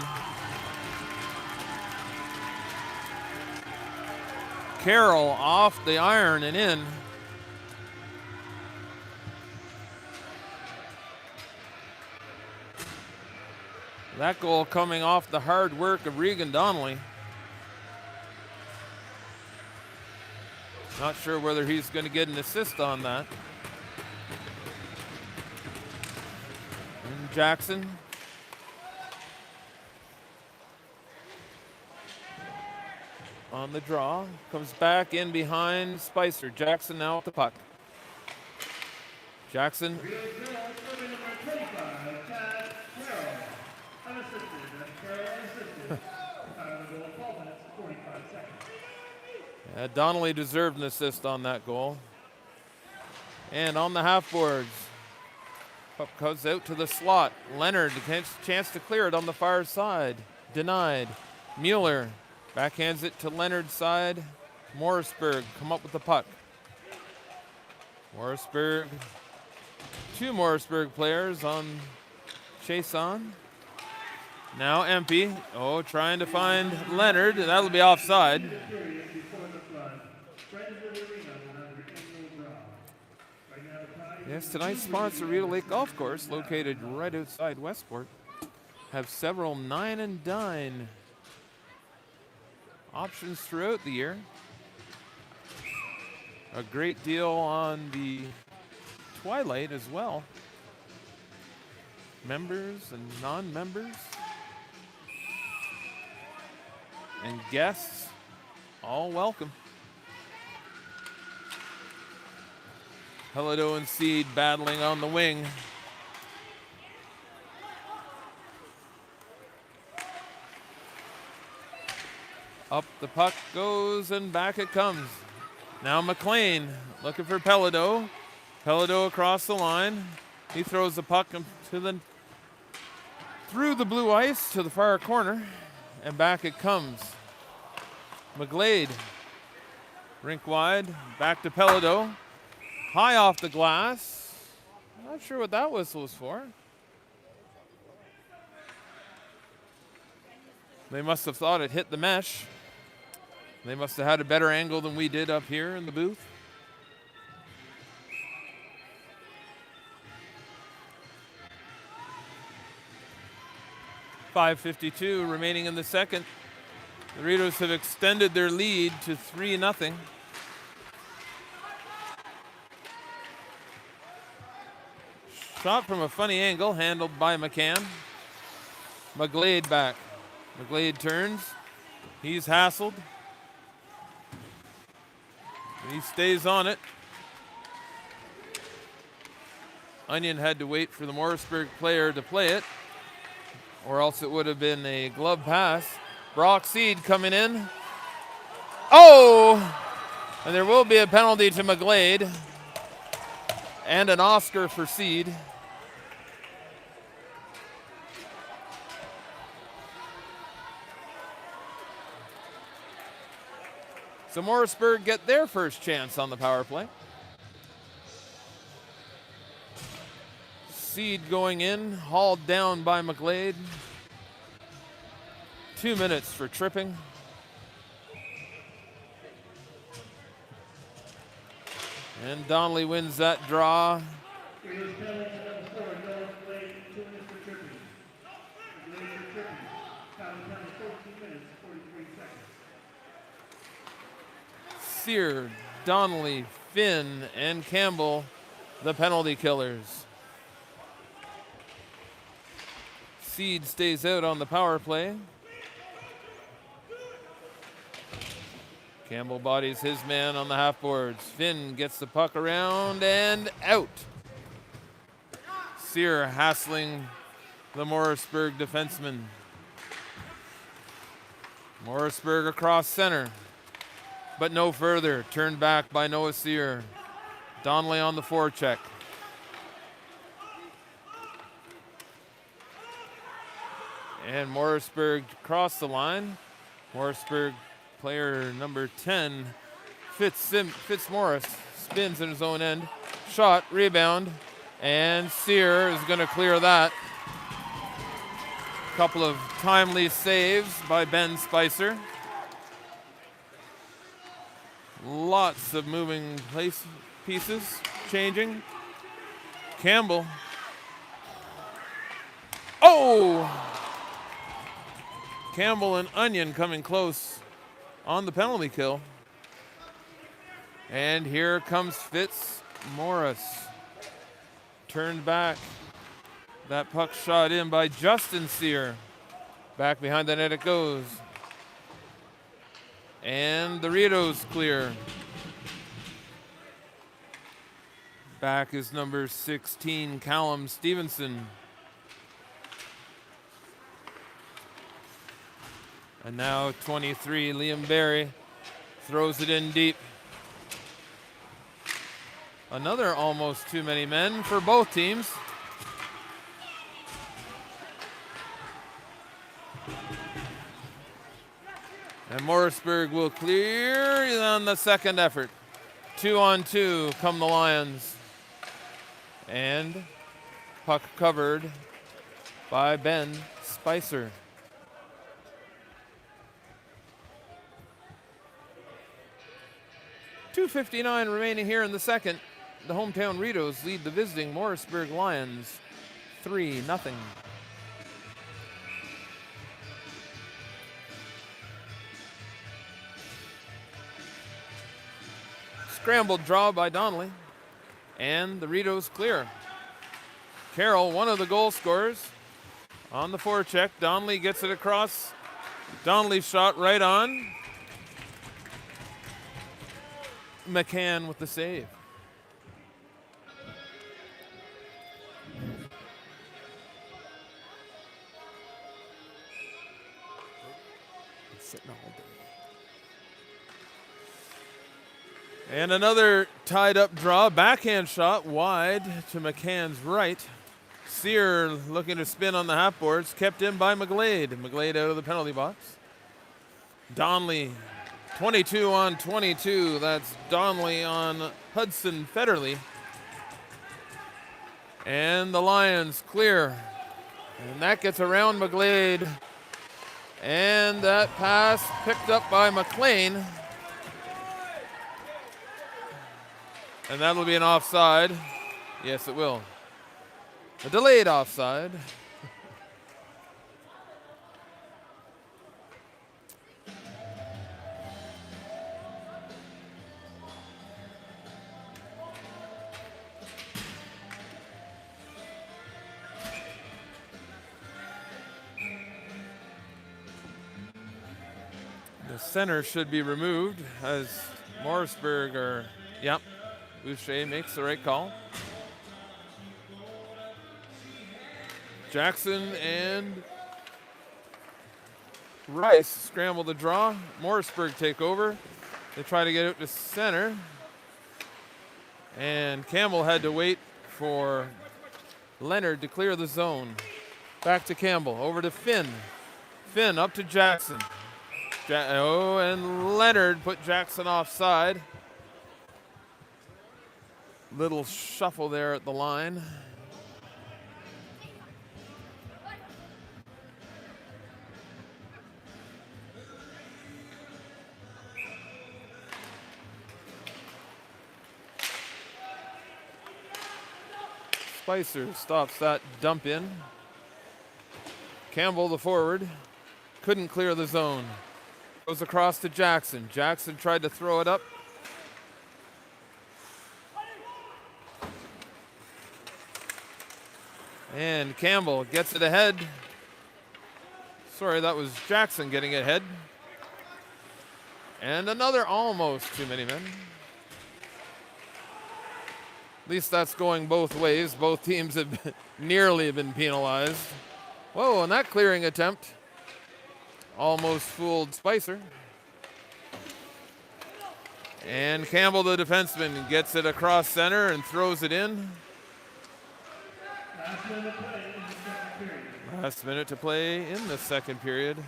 S1: Carroll off the iron and in. That goal coming off the hard work of Regan Donnelly. Not sure whether he's going to get an assist on that. And Jackson. On the draw. Comes back in behind Spicer. Jackson now with the puck. Jackson. Donnelly deserved an assist on that goal. And on the half boards, puck goes out to the slot. Leonard chance to clear it on the far side. Denied. Mueller backhands it to Leonard's side. Morrisburg come up with the puck. Morrisburg, two Morrisburg players on chase on. Now empty. Oh, trying to find Leonard. That'll be offside. Yes, tonight's sponsor, Rideau Lake Golf Course, located right outside Westport, have several nine and dine options throughout the year. A great deal on the Twilight as well. Members and non-members and guests, all welcome. Pelado and Seed battling on the wing. Up the puck goes and back it comes. Now McLean looking for Pelado. Pelado across the line. He throws the puck through the blue ice to the far corner, and back it comes. McGlade, rink wide, back to Pelado. High off the glass. Not sure what that whistle was for. They must have thought it hit the mesh. They must have had a better angle than we did up here in the booth. .5:52 remaining in the second. The Rideaus have extended their lead to 3-0. Shot from a funny angle, handled by McCann. McGlade back. McGlade turns. He's hassled. He stays on it. Onion had to wait for the Morrisburg player to play it, or else it would have been a glove pass. Brock Seed coming in. Oh! And there will be a penalty to McGlade and an Oscar for Seed. So Morrisburg get their first chance on the power play. Seed going in, hauled down by McGlade. 2 minutes for tripping. And Donnelly wins that draw. Sear, Donnelly, Finn, and Campbell, the penalty killers. Seed stays out on the power play. Campbell bodies his man on the half boards. Finn gets the puck around and out. Sear hassling the Morrisburg defenseman. Morrisburg across center, but no further. Turned back by Noah Sear. Donnelly on the forecheck. And Morrisburg crossed the line. Morrisburg player number 10, Fitzmaurice, spins in his own end. Shot, rebound, and Sear is going to clear that. Couple of timely saves by Ben Spicer. Lots of moving pieces, changing. Campbell. Oh! Campbell and Onion coming close on the penalty kill. And here comes Fitzmaurice. Turned back. That puck shot in by Justin Sear. Back behind the net it goes. And the Rideaus clear. Back is number 16, Callum Stevenson. And now 23, Liam Barry throws it in deep. Another almost too many men for both teams. And Morrisburg will clear on the second effort. 2-on-2 come the Lions. And puck covered by Ben Spicer. .259 remaining here in the second. The hometown Rideaus lead the visiting Morrisburg Lions 3-0. Scrambled draw by Donnelly, and the Rideaus clear. Carroll, one of the goal scorers, on the forecheck. Donnelly gets it across. Donnelly's shot right on. McCann with the save.
S3: Sitting all day.
S1: And another tied up draw, backhand shot wide to McCann's right. Sear looking to spin on the half boards, kept in by McGlade. McGlade out of the penalty box. Donnelly, 22 on 22. That's Donnelly on Hudson Federley. And the Lions clear. And that gets around McGlade. And that pass picked up by McLean. And that'll be an offside. Yes, it will. A delayed offside. The center should be removed as Morrisburg Boucher makes the right call. Jackson and Rice scramble the draw. Morrisburg take over. They try to get out to center. And Campbell had to wait for Leonard to clear the zone. Back to Campbell, over to Finn. Finn up to Jackson. And Leonard put Jackson offside. Little shuffle there at the line. Spicer stops that dump in. Campbell, the forward, couldn't clear the zone. Goes across to Jackson. Jackson tried to throw it up. And Campbell gets it ahead. Sorry, that was Jackson getting it ahead. And another almost too many men. At least that's going both ways. Both teams have nearly been penalized. Whoa, and that clearing attempt almost fooled Spicer. And Campbell, the defenseman, gets it across center and throws it in. Last minute to play in the second period.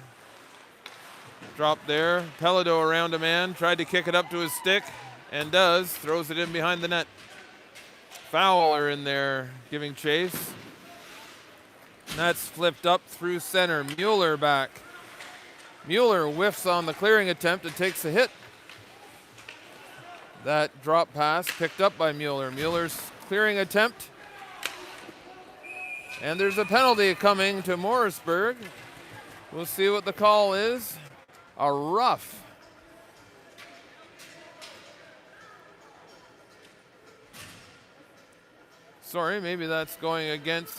S1: Drop there. Pelado around a man. Tried to kick it up to his stick. And does. Throws it in behind the net. Fowler in there giving chase. And that's flipped up through center. Mueller back. Mueller whiffs on the clearing attempt and takes a hit. That drop pass picked up by Mueller. Mueller's clearing attempt. And there's a penalty coming to Morrisburg. We'll see what the call is. A rough. Sorry, maybe that's going against.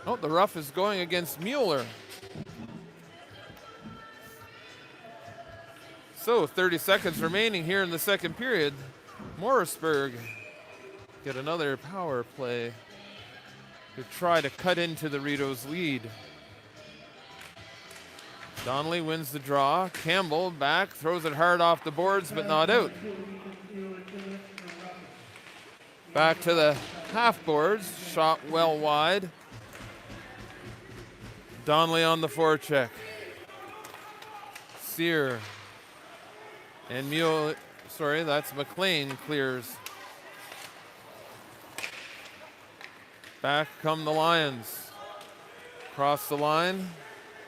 S1: Oh, the rough is going against Mueller. So 30 seconds remaining here in the second period. Morrisburg get another power play to try to cut into the Rideaus' lead. Donnelly wins the draw. Campbell back, throws it hard off the boards, but not out. Back to the half boards, shot well wide. Donnelly on the forecheck. Sear and Mueller, sorry, that's McLean clears. Back come the Lions. Cross the line,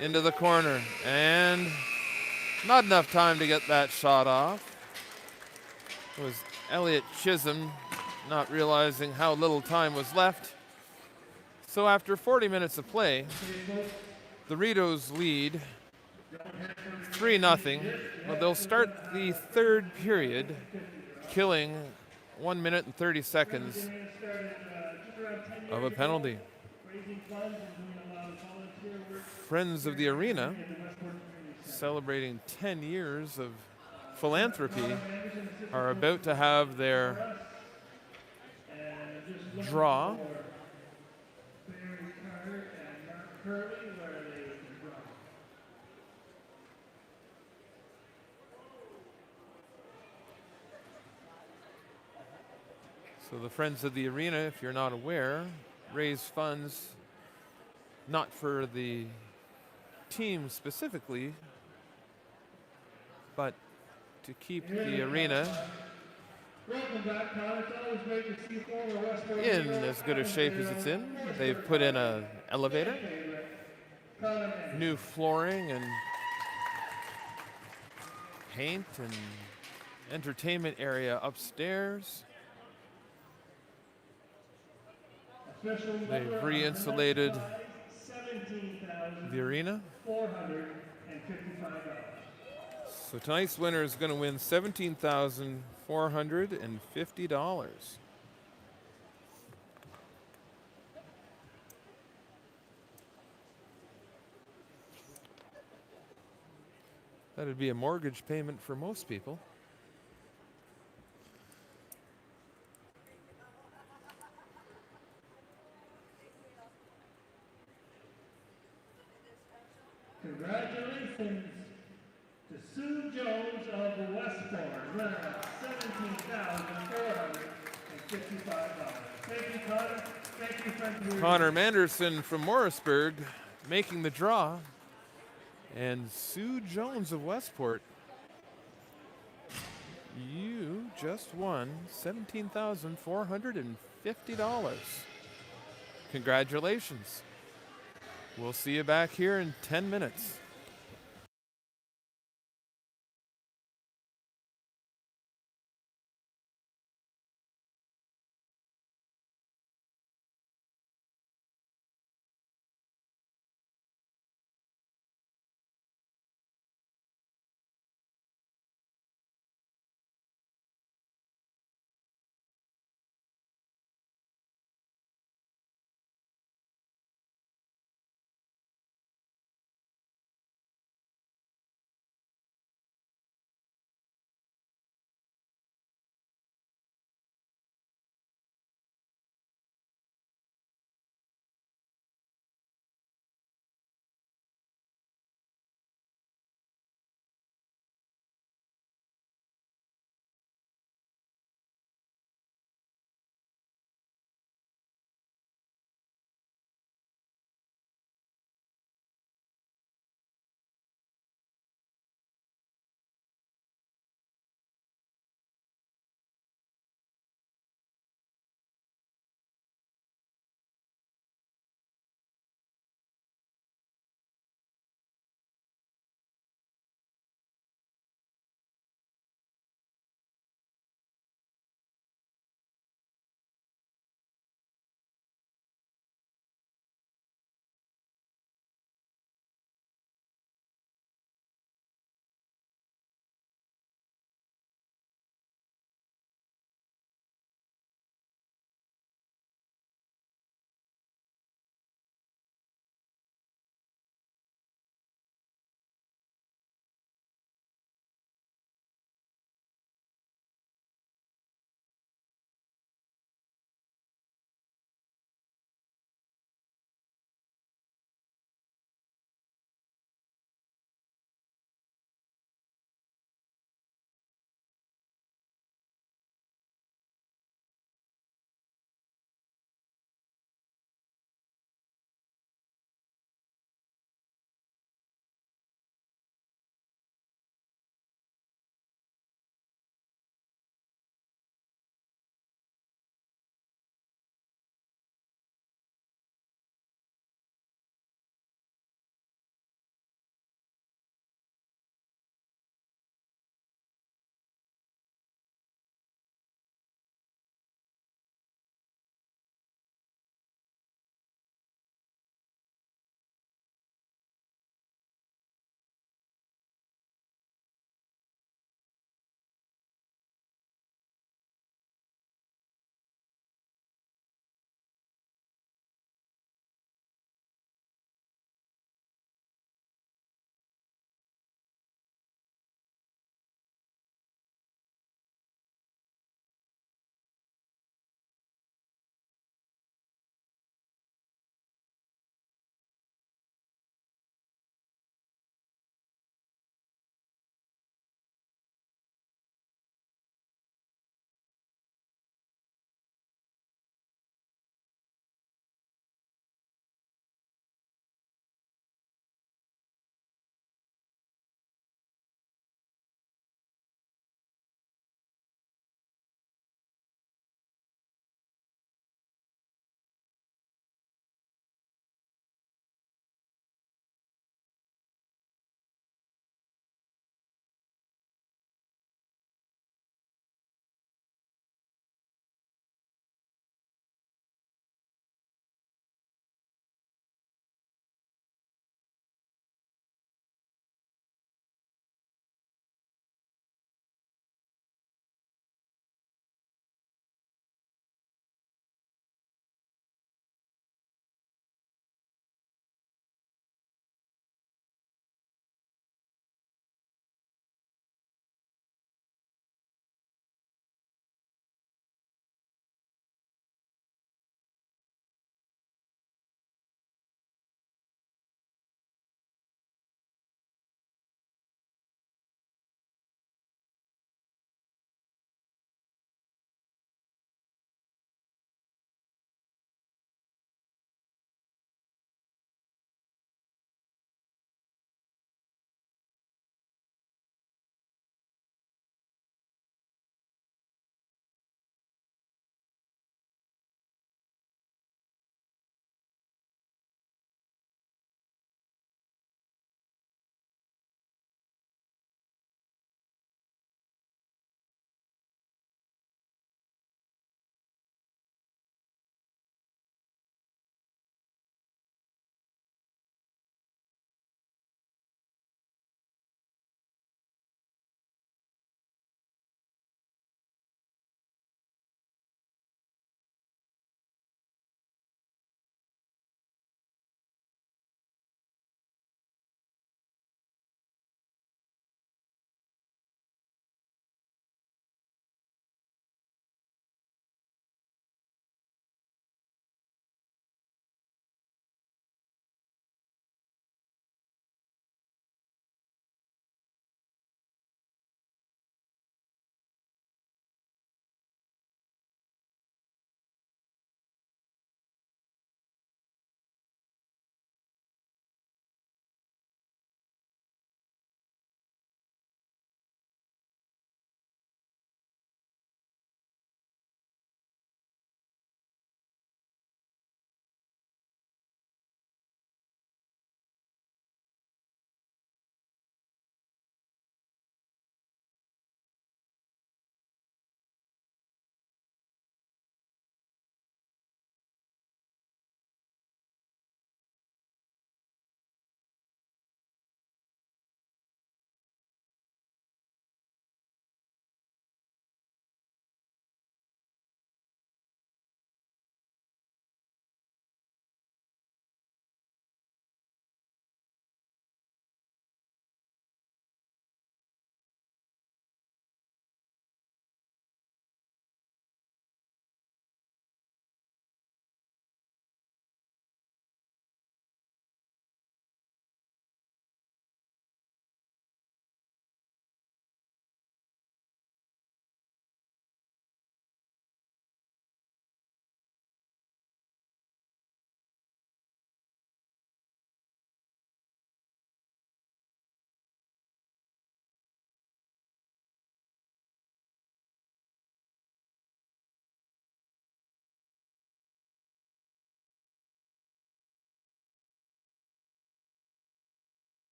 S1: into the corner, and not enough time to get that shot off. It was Elliot Chisholm not realizing how little time was left. So after 40 minutes of play, the Rideaus lead 3-0, but they'll start the third period killing 1 minute and 30 seconds of a penalty. Friends of the Arena, celebrating 10 years of philanthropy, are about to have their draw. So the Friends of the Arena, if you're not aware, raise funds not for the team specifically, but to keep the arena
S2: Welcome back, Connor. It's always great to see former Westport
S1: in
S2: Rideaus
S1: as good a
S2: and
S1: shape as it's in. They've put in an elevator,
S2: Connor Mendes.
S1: new flooring and paint and entertainment area upstairs.
S2: Official number
S1: They've
S2: of
S1: re-insulated
S2: tonight's prize,
S1: the arena.
S2: $17,455.
S1: So tonight's winner is going to win $17,450. That'd be a mortgage payment for most people.
S2: Congratulations to Sue Jones of Westport, winner of $17,455. Thank you, Connor. Thank you, friends.
S1: Connor Manderson from Morrisburg making the draw. And Sue Jones of Westport, you just won $17,450. Congratulations. We'll see you back here in 10 minutes.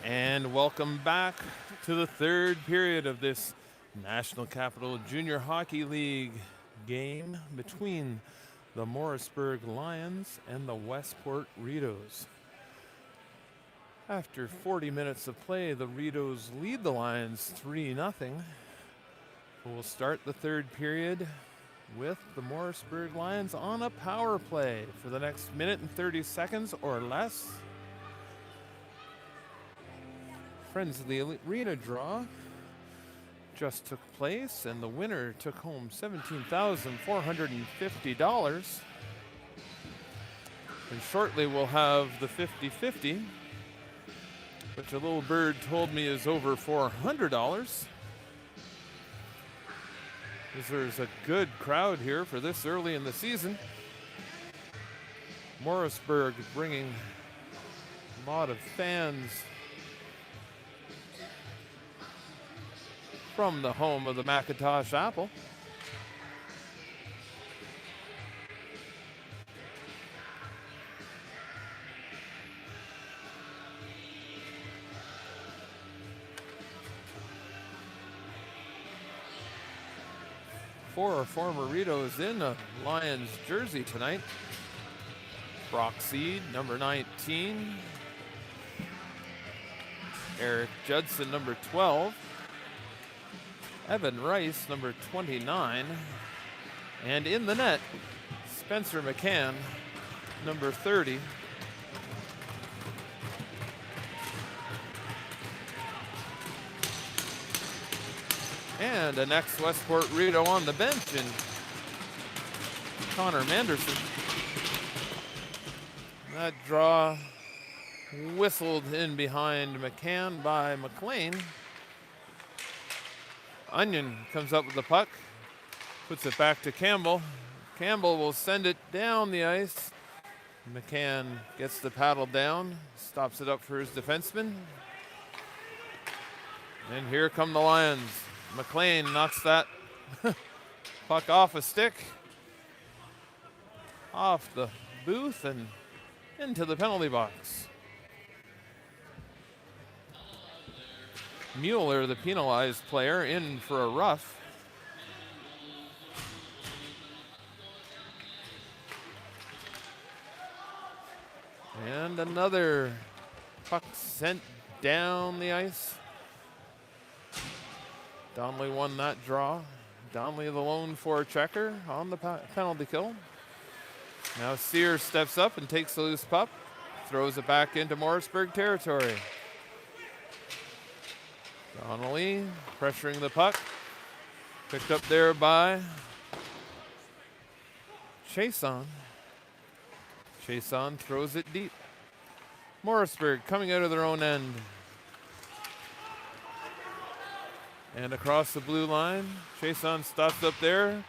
S1: And welcome back to the third period of this National Capital Junior Hockey League game between the Morrisburg Lions and the Westport Rideaus. After 40 minutes of play, the Rideaus lead the Lions 3-0. We'll start the third period with the Morrisburg Lions on a power play for the next minute and 30 seconds or less. Friends of the Arena draw just took place, and the winner took home $17,450. And shortly we'll have the 50-50, which a little bird told me is over $400. There's a good crowd here for this early in the season. Morrisburg bringing a lot of fans from the home of the Macintosh Apple. Four former Rideaus in a Lions jersey tonight. Brock Seed, number 19. Eric Judson, number 12. Evan Rice, number 29. And in the net, Spencer McCann, number 30. And an ex-Westport Rideau on the bench in Connor Manderson. That draw whistled in behind McCann by McLean. Onion comes up with the puck, puts it back to Campbell. Campbell will send it down the ice. McCann gets the paddle down, stops it up for his defenseman. And here come the Lions. McLean knocks that puck off a stick, off the booth and into the penalty box. Mueller, the penalized player, in for a rough. And another puck sent down the ice. Donnelly won that draw. Donnelly the lone forechecker on the penalty kill. Now Sear steps up and takes the loose puck, throws it back into Morrisburg territory. Donnelly pressuring the puck. Picked up there by Chason. Chason throws it deep. Morrisburg coming out of their own end. And across the blue line, Chason stops up there.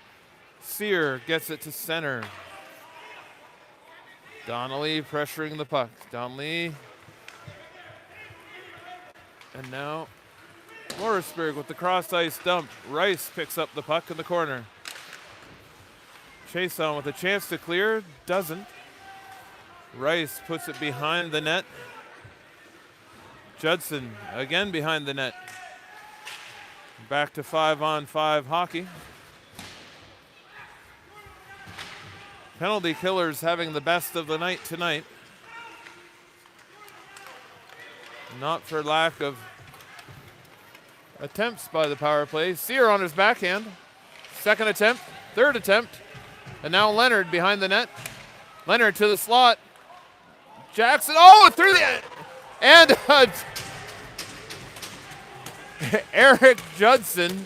S1: Sear gets it to center. Donnelly pressuring the puck. Donnelly. And now Morrisburg with the cross-ice dump. Rice picks up the puck in the corner. Chason with a chance to clear, doesn't. Rice puts it behind the net. Judson again behind the net. Back to 5-on-5 hockey. Penalty killers having the best of the night tonight. Not for lack of attempts by the power play. Sear on his backhand. Second attempt, third attempt. And now Leonard behind the net. Leonard to the slot. Jackson, through the, and Eric Judson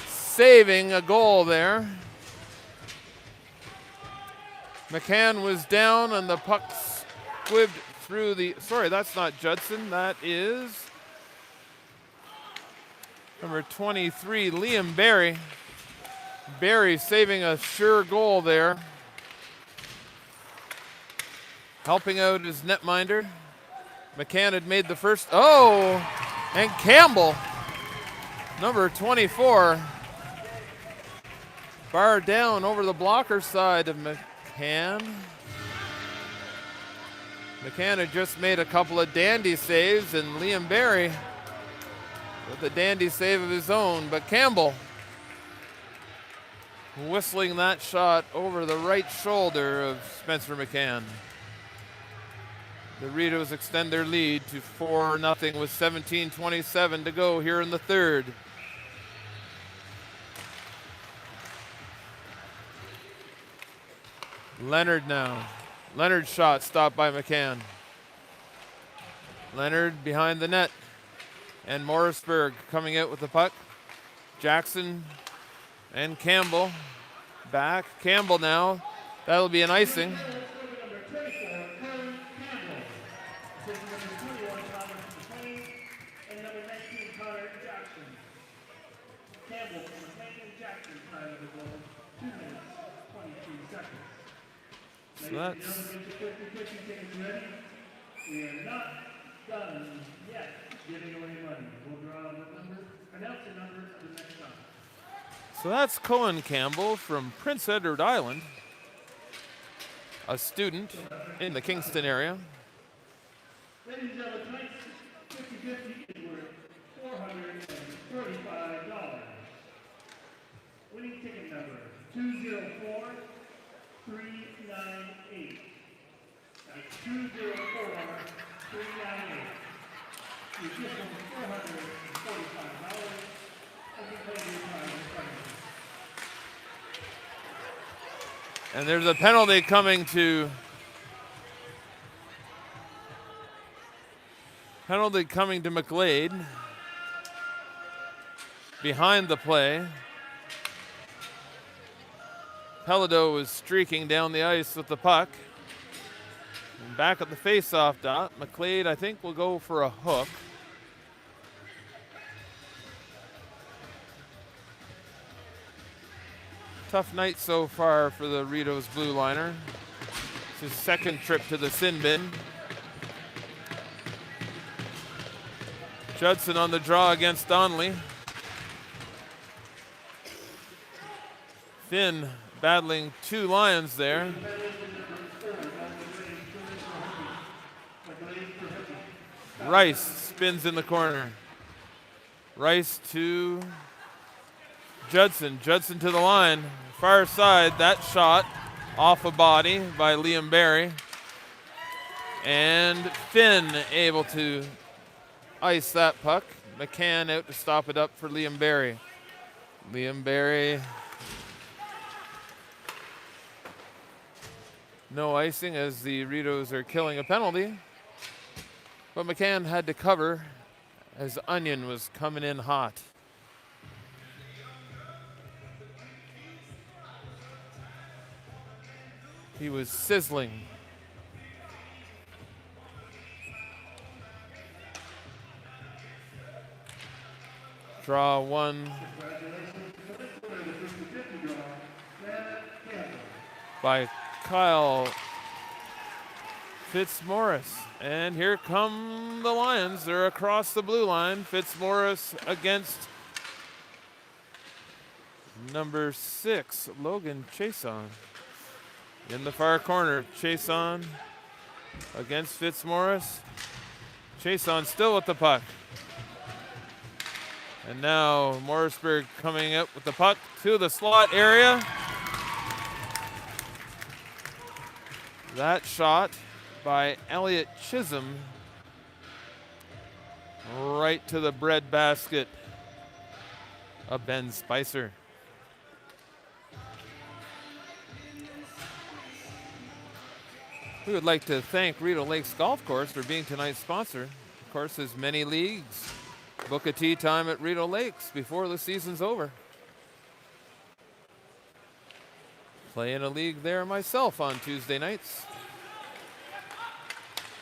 S1: saving a goal there. McCann was down and the puck squibbed through the, sorry, that's not Judson, that is number 23, Liam Barry. Barry saving a sure goal there. Helping out his netminder. McCann had made the first, and Campbell, number 24, bar down over the blocker side of McCann. McCann had just made a couple of dandy saves, and Liam Barry with a dandy save of his own, but Campbell whistling that shot over the right shoulder of Spencer McCann. The Rideaus extend their lead to 4-0 with 17:27 to go here in the third. Leonard now. Leonard's shot stopped by McCann. Leonard behind the net. And Morrisburg coming out with the puck. Jackson and Campbell back. Campbell now. That'll be an icing. So that's
S2: we are not done yet giving away money. We'll draw the number, announce the number of the next time.
S1: So that's Cohen Campbell from Prince Edward Island, a student in the Kingston area.
S2: Ladies and gentlemen, tonight's 50-50 is worth $435. Winning ticket number 204398. That's 204398. The additional $445.
S1: And there's a penalty coming to McGlade behind the play. Pelado was streaking down the ice with the puck. And back at the face-off dot, McGlade, I think, will go for a hook. Tough night so far for the Rideaus blue liner. It's his second trip to the sin bin. Judson on the draw against Donnelly. Finn battling two Lions there. Rice spins in the corner. Rice to Judson. Judson to the line. Far side, that shot off a body by Liam Barry. And Finn able to ice that puck. McCann out to stop it up for Liam Barry. Liam Barry. No icing as the Rideaus are killing a penalty. But McCann had to cover as Onion was coming in hot. He was sizzling. Draw one by Kyle Fitzmaurice. And here come the Lions. They're across the blue line. Fitzmaurice against number 6, Logan Chason. In the far corner, Chason against Fitzmaurice. Chason still with the puck. And now Morrisburg coming up with the puck to the slot area. That shot by Elliot Chisholm right to the bread basket of Ben Spicer. We would like to thank Rideau Lakes Golf Course for being tonight's sponsor. Of course, there's many leagues. Book a tee time at Rideau Lakes before the season's over. Play in a league there myself on Tuesday nights.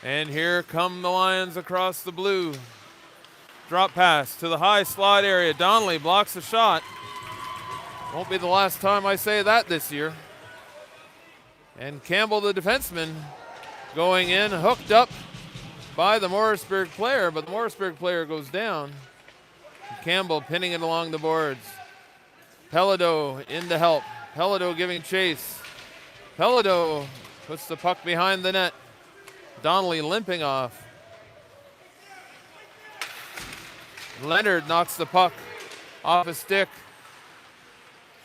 S1: And here come the Lions across the blue. Drop pass to the high slot area. Donnelly blocks the shot. Won't be the last time I say that this year. And Campbell, the defenseman, going in, hooked up by the Morrisburg player, but the Morrisburg player goes down. Campbell pinning it along the boards. Pelado in to help. Pelado giving chase. Pelado puts the puck behind the net. Donnelly limping off. Leonard knocks the puck off his stick.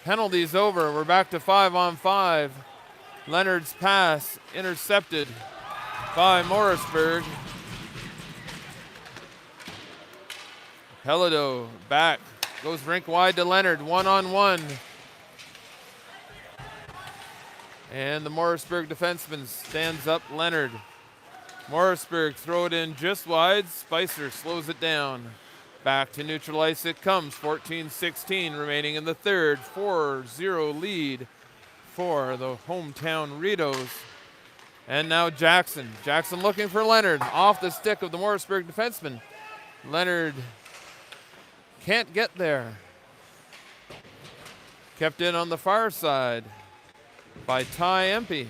S1: Penalty's over. We're back to 5-on-5. Leonard's pass intercepted by Morrisburg. Pelado back. Goes rink wide to Leonard. 1-on-1. And the Morrisburg defenseman stands up Leonard. Morrisburg throw it in just wide. Spicer slows it down. Back to neutral ice it comes. 14-16 remaining in the third. 4-0 lead for the hometown Rideaus. And now Jackson. Jackson looking for Leonard. Off the stick of the Morrisburg defenseman. Leonard can't get there. Kept in on the far side by Ty Empey.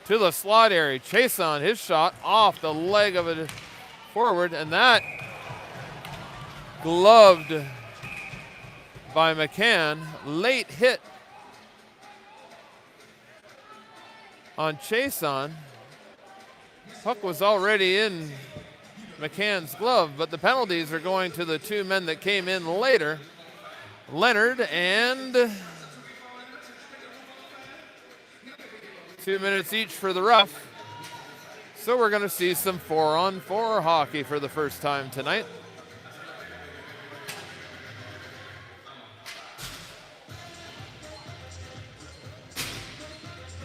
S1: To the slot area. Chase on his shot off the leg of a forward. And that gloved by McCann. Late hit on Chason. Puck was already in McCann's glove, but the penalties are going to the two men that came in later. Leonard and 2 minutes each for the rough. So we're going to see some 4-on-4 hockey for the first time tonight.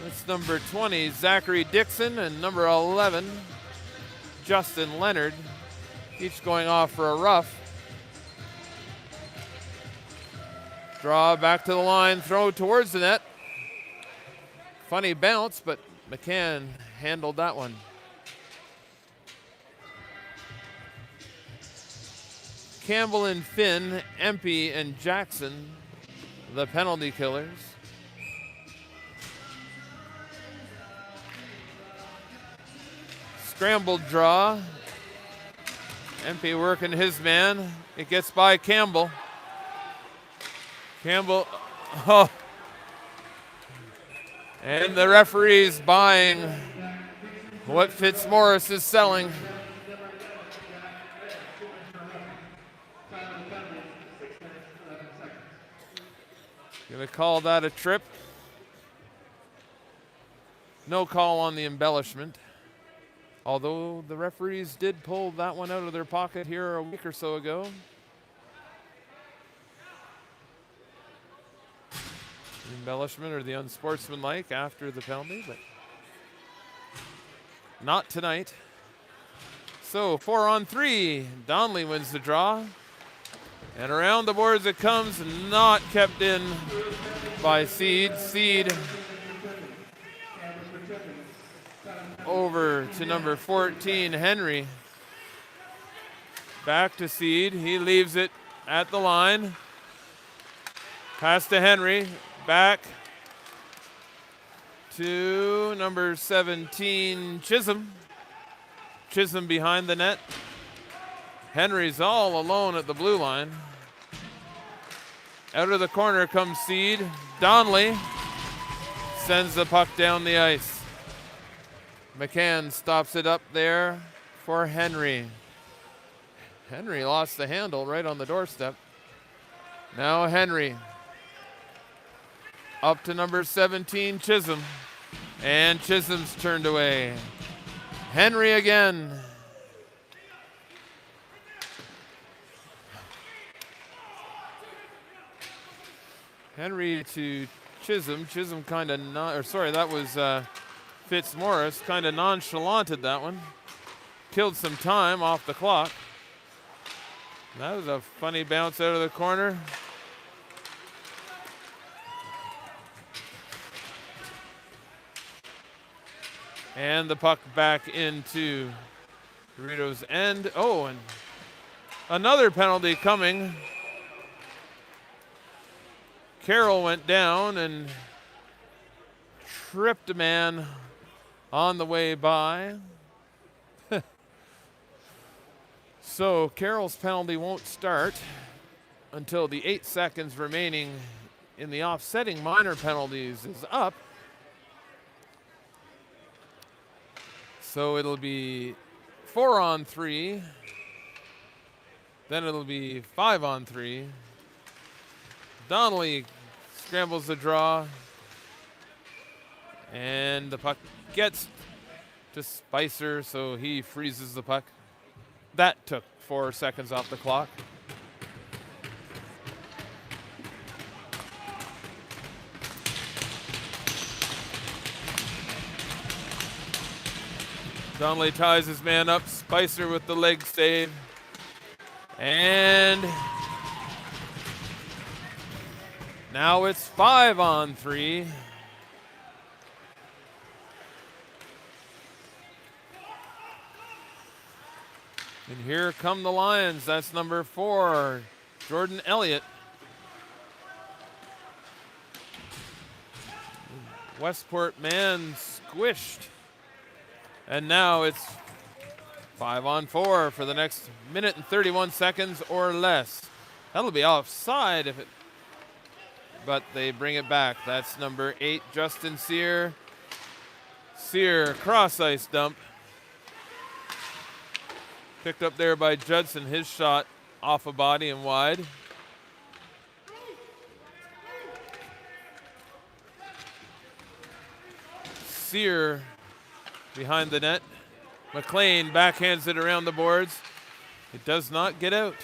S1: It's number 20, Zachary Dixon, and number 11, Justin Leonard, each going off for a rough. Draw back to the line, throw towards the net. Funny bounce, but McCann handled that one. Campbell and Finn, Empey and Jackson, the penalty killers. Scrambled draw. Empey working his man. It gets by Campbell. Campbell, oh. And the referee's buying what Fitzmaurice is selling. Gonna call that a trip. No call on the embellishment. Although the referees did pull that one out of their pocket here a week or so ago. The embellishment or the unsportsmanlike after the penalty, but not tonight. So 4-on-3, Donnelly wins the draw. And around the boards it comes, not kept in by Seed. Seed over to number 14, Henry. Back to Seed. He leaves it at the line. Pass to Henry. Back to number 17, Chisholm. Chisholm behind the net. Henry's all alone at the blue line. Out of the corner comes Seed. Donnelly sends the puck down the ice. McCann stops it up there for Henry. Henry lost the handle right on the doorstep. Now Henry. Up to number 17, Chisholm. And Chisholm's turned away. Henry again. Henry to Chisholm. Chisholm kind of that was Fitzmaurice kind of nonchalanted that one. Killed some time off the clock. That was a funny bounce out of the corner. And the puck back into Rideaus' end. Oh, and another penalty coming. Carroll went down and tripped a man on the way by. So Carroll's penalty won't start until the 8 seconds remaining in the offsetting minor penalties is up. So it'll be 4-on-3. Then it'll be 5-on-3. Donnelly scrambles the draw. And the puck gets to Spicer, so he freezes the puck. That took 4 seconds off the clock. Donnelly ties his man up. Spicer with the leg save. And now it's 5-on-3. And here come the Lions. That's number 4, Jordan Elliott. Westport man squished. And now it's 5-on-4 for the next minute and 31 seconds or less. That'll be offside if it, but they bring it back. That's number 8, Justin Sear. Sear, cross ice dump. Picked up there by Judson. His shot off a body and wide. Sear behind the net. McLean backhands it around the boards. It does not get out.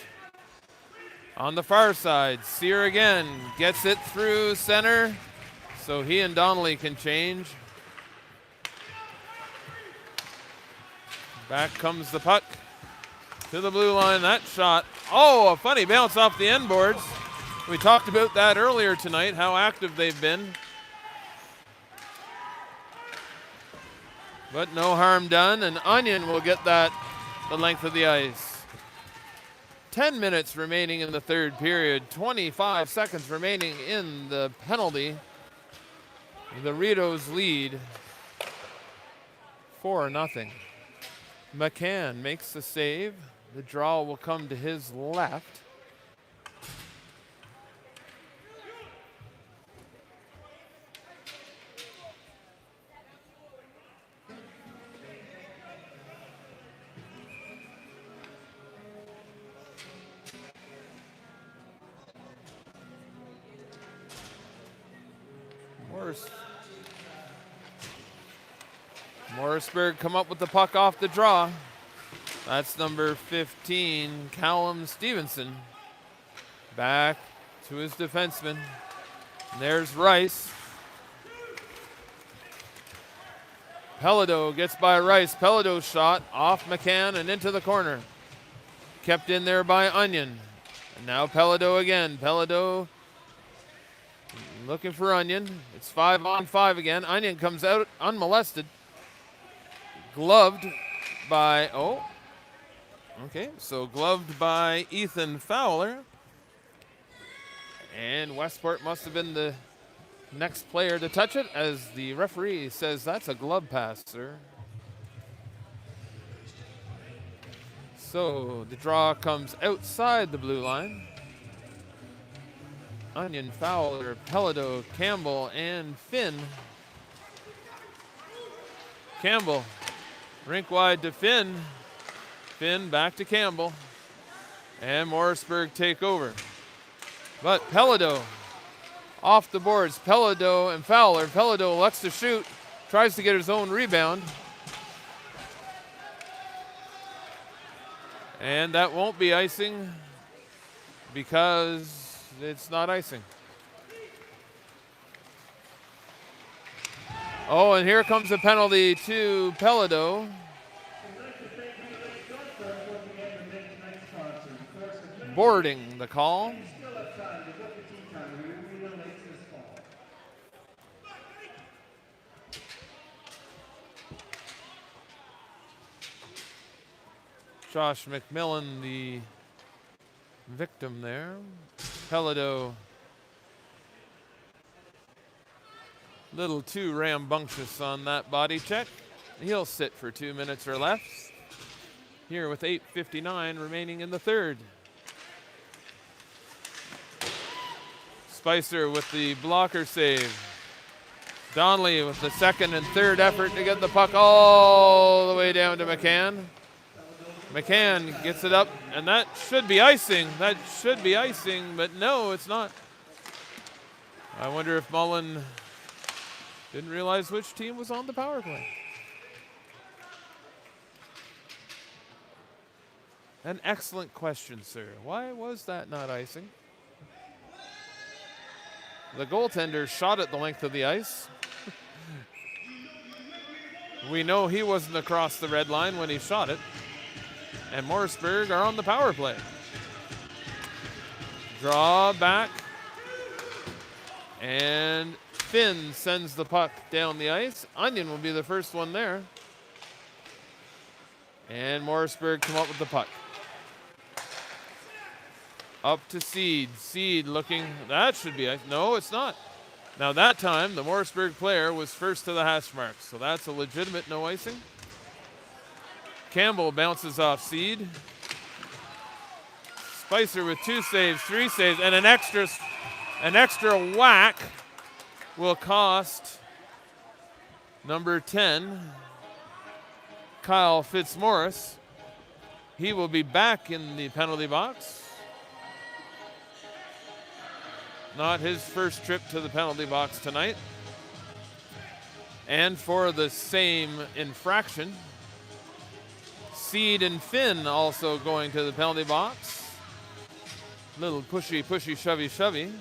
S1: On the far side, Sear again gets it through center, so he and Donnelly can change. Back comes the puck to the blue line. That shot, a funny bounce off the end boards. We talked about that earlier tonight, how active they've been. But no harm done, and Onion will get that the length of the ice. 10 minutes remaining in the third period, 25 seconds remaining in the penalty. The Rideaus lead 4-0. McCann makes the save. The draw will come to his left. Morrisburg come up with the puck off the draw. That's number 15, Callum Stevenson. Back to his defenseman. And there's Rice. Pelado gets by Rice. Pelado's shot off McCann and into the corner. Kept in there by Onion. And now Pelado again. Pelado looking for Onion. It's 5-on-5 again. Onion comes out unmolested. Gloved by, so gloved by Ethan Fowler. And Westport must have been the next player to touch it, as the referee says that's a glove pass, sir. So the draw comes outside the blue line. Onion, Fowler, Pelado, Campbell, and Finn. Campbell, rink wide to Finn. Finn back to Campbell. And Morrisburg take over. But Pelado off the boards. Pelado and Fowler. Pelado lets to shoot. Tries to get his own rebound. And that won't be icing because it's not icing. Oh, and here comes a penalty to Pelado. Boarding the call. Josh McMillan, the victim there. Pelado, little too rambunctious on that body check. He'll sit for 2 minutes or less. Here with 8:59 remaining in the third. Spicer with the blocker save. Donnelly with the second and third effort to get the puck all the way down to McCann. McCann gets it up, and that should be icing. That should be icing, but no, it's not. I wonder if Mullen didn't realize which team was on the power play. An excellent question, sir. Why was that not icing? The goaltender shot at the length of the ice. We know he wasn't across the red line when he shot it. And Morrisburg are on the power play. Draw back. And Finn sends the puck down the ice. Onion will be the first one there. And Morrisburg come up with the puck. Up to Seed. Seed looking. That should be ice. No, it's not. Now that time, the Morrisburg player was first to the hash mark. So that's a legitimate no icing. Campbell bounces off Seed. Spicer with 2 saves, 3 saves, and an extra whack will cost number 10, Kyle Fitzmaurice. He will be back in the penalty box. Not his first trip to the penalty box tonight. And for the same infraction, Seed and Finn also going to the penalty box. Little pushy, shovey.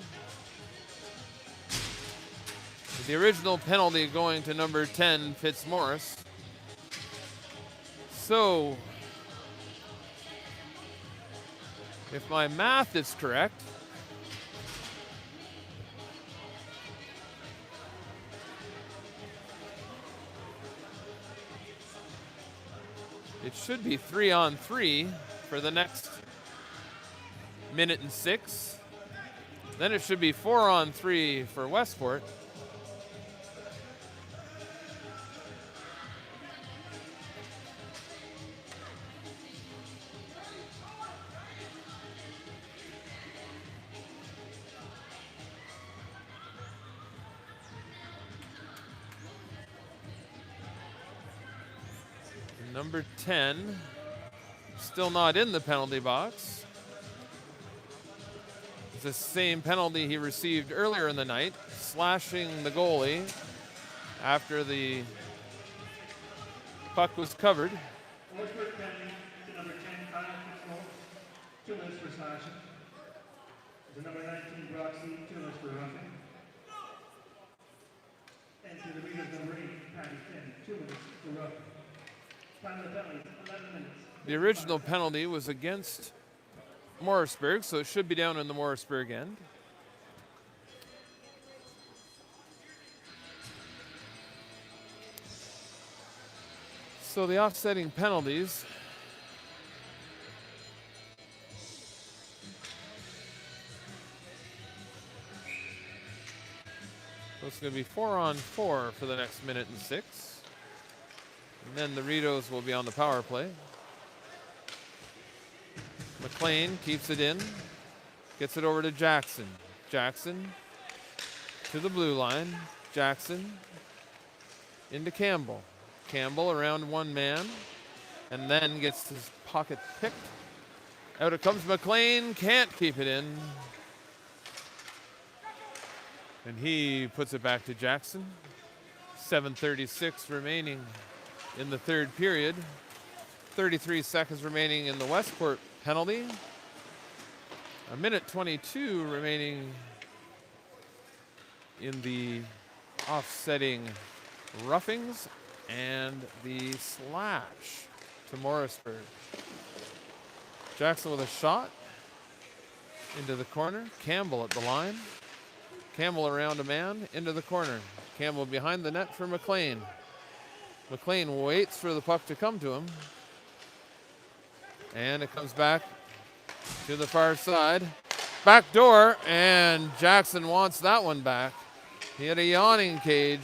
S1: The original penalty going to number 10, Fitzmaurice. So, if my math is correct, it should be 3-on-3 for the next minute and 6. Then it should be 4-on-3 for Westport. Number 10, still not in the penalty box. It's the same penalty he received earlier in the night, slashing the goalie after the puck was covered.
S2: Westport penalty to number 10, Kyle Fitzmaurice, 2 minutes for slashing. To number 19, Brock Seed, 2 minutes for roughing. And to the Rideaus number 8, Patty Finn, 2 minutes for roughing. Time of the penalty, 11 minutes.
S1: The original penalty was against Morrisburg, so it should be down in the Morrisburg end. So the offsetting penalties. So it's going to be 4-on-4 for the next minute and 6. And then the Rideaus will be on the power play. McLean keeps it in. Gets it over to Jackson. Jackson to the blue line. Jackson into Campbell. Campbell around one man. And then gets his pocket picked. Out it comes McLean. Can't keep it in. And he puts it back to Jackson. 7:36 remaining in the third period. 33 seconds remaining in the Westport penalty. 1:22 remaining in the offsetting roughings and the slash to Morrisburg. Jackson with a shot into the corner. Campbell at the line. Campbell around a man into the corner. Campbell behind the net for McLean. McLean waits for the puck to come to him. And it comes back to the far side. Back door, and Jackson wants that one back. He had a yawning cage.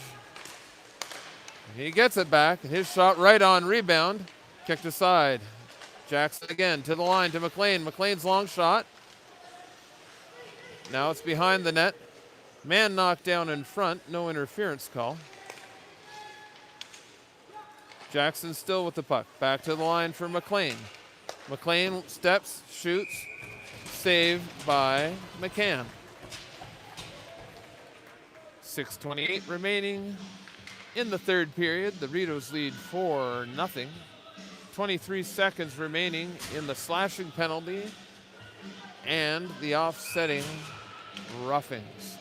S1: He gets it back. His shot right on rebound. Kicked aside. Jackson again to the line to McLean. McLean's long shot. Now it's behind the net. Man knocked down in front, no interference call. Jackson still with the puck. Back to the line for McLean. McLean steps, shoots, saved by McCann. 6:28 remaining in the third period. The Rideaus lead 4-0. 23 seconds remaining in the slashing penalty and the offsetting roughings.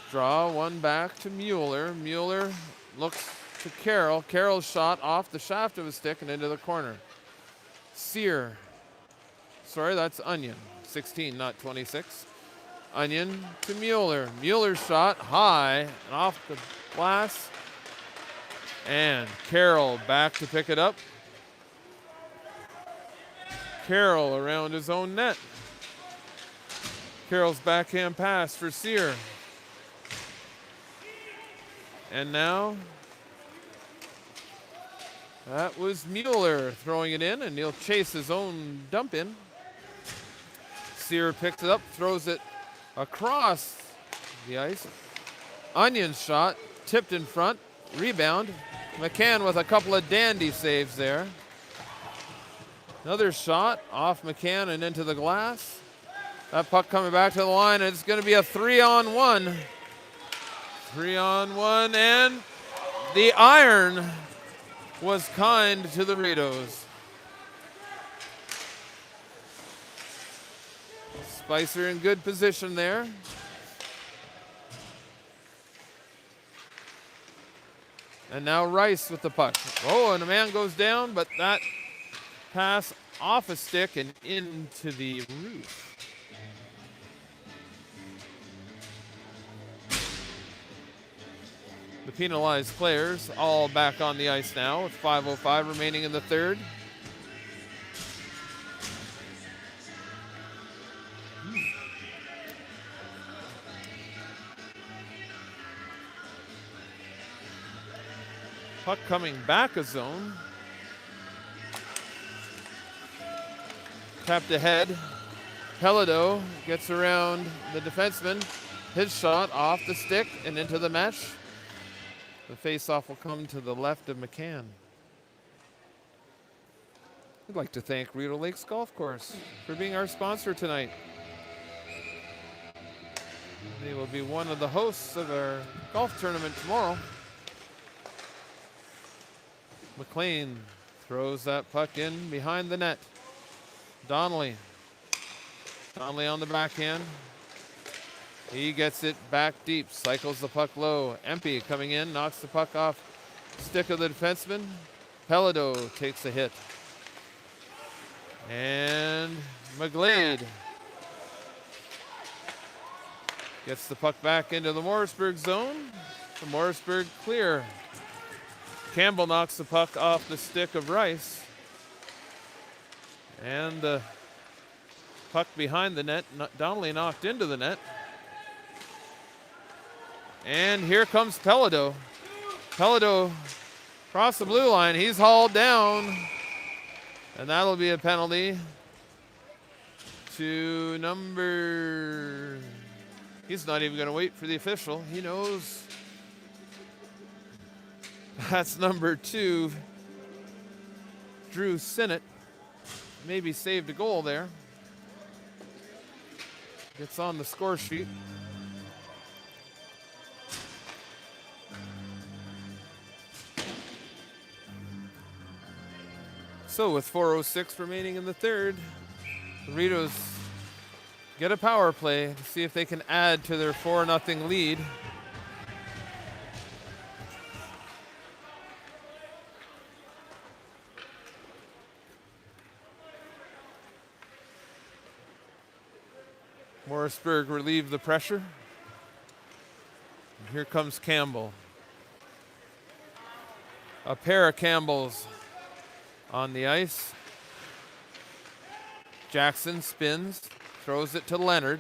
S1: Draw one back to Mueller. Mueller looks to Carroll. Carroll's shot off the shaft of his stick and into the corner. Sear. Sorry, that's Onion. 16, not 26. Onion to Mueller. Mueller's shot high and off the glass. And Carroll back to pick it up. Carroll around his own net. Carroll's backhand pass for Sear. And now that was Mueller throwing it in, and he'll chase his own dump in. Sear picks it up, throws it across the ice. Onion's shot tipped in front, rebound. McCann with a couple of dandy saves there. Another shot off McCann and into the glass. That puck coming back to the line, and it's going to be a 3-on-1. 3-on-1, and the iron was kind to the Rideaus. Spicer in good position there. And now Rice with the puck. Oh, and a man goes down, but that pass off a stick and into the roof. The penalized players all back on the ice now with 5:05 remaining in the third. Puck coming back a zone. Tapped ahead. Pelado gets around the defenseman. His shot off the stick and into the mesh. The face-off will come to the left of McCann. We'd like to thank Rideau Lakes Golf Course for being our sponsor tonight. They will be one of the hosts of our golf tournament tomorrow. McLean throws that puck in behind the net. Donnelly. Donnelly on the backhand. He gets it back deep, cycles the puck low. Empey coming in, knocks the puck off stick of the defenseman. Pelado takes a hit. And McGlade gets the puck back into the Morrisburg zone. The Morrisburg clear. Campbell knocks the puck off the stick of Rice. And the puck behind the net, Donnelly knocked into the net. And here comes Pelado. Pelado across the blue line. He's hauled down. And that'll be a penalty to number... He's not even going to wait for the official. He knows. That's number 2. Drew Sinnott. Maybe saved a goal there. Gets on the score sheet. So with 4:06 remaining in the third, the Rideaus get a power play to see if they can add to their 4-0 lead. Morrisburg relieved the pressure. And here comes Campbell. A pair of Campbells on the ice. Jackson spins, throws it to Leonard.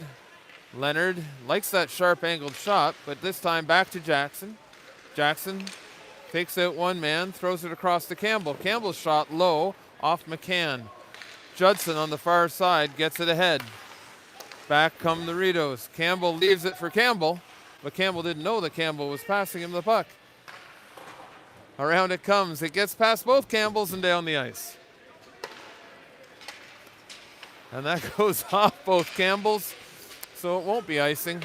S1: Leonard likes that sharp angled shot, but this time back to Jackson. Jackson takes out one man, throws it across to Campbell. Campbell's shot low off McCann. Judson on the far side gets it ahead. Back come the Rideaus. Campbell leaves it for Campbell, but Campbell didn't know that Campbell was passing him the puck. Around it comes. It gets past both Campbells and down the ice. And that goes off both Campbells, so it won't be icing.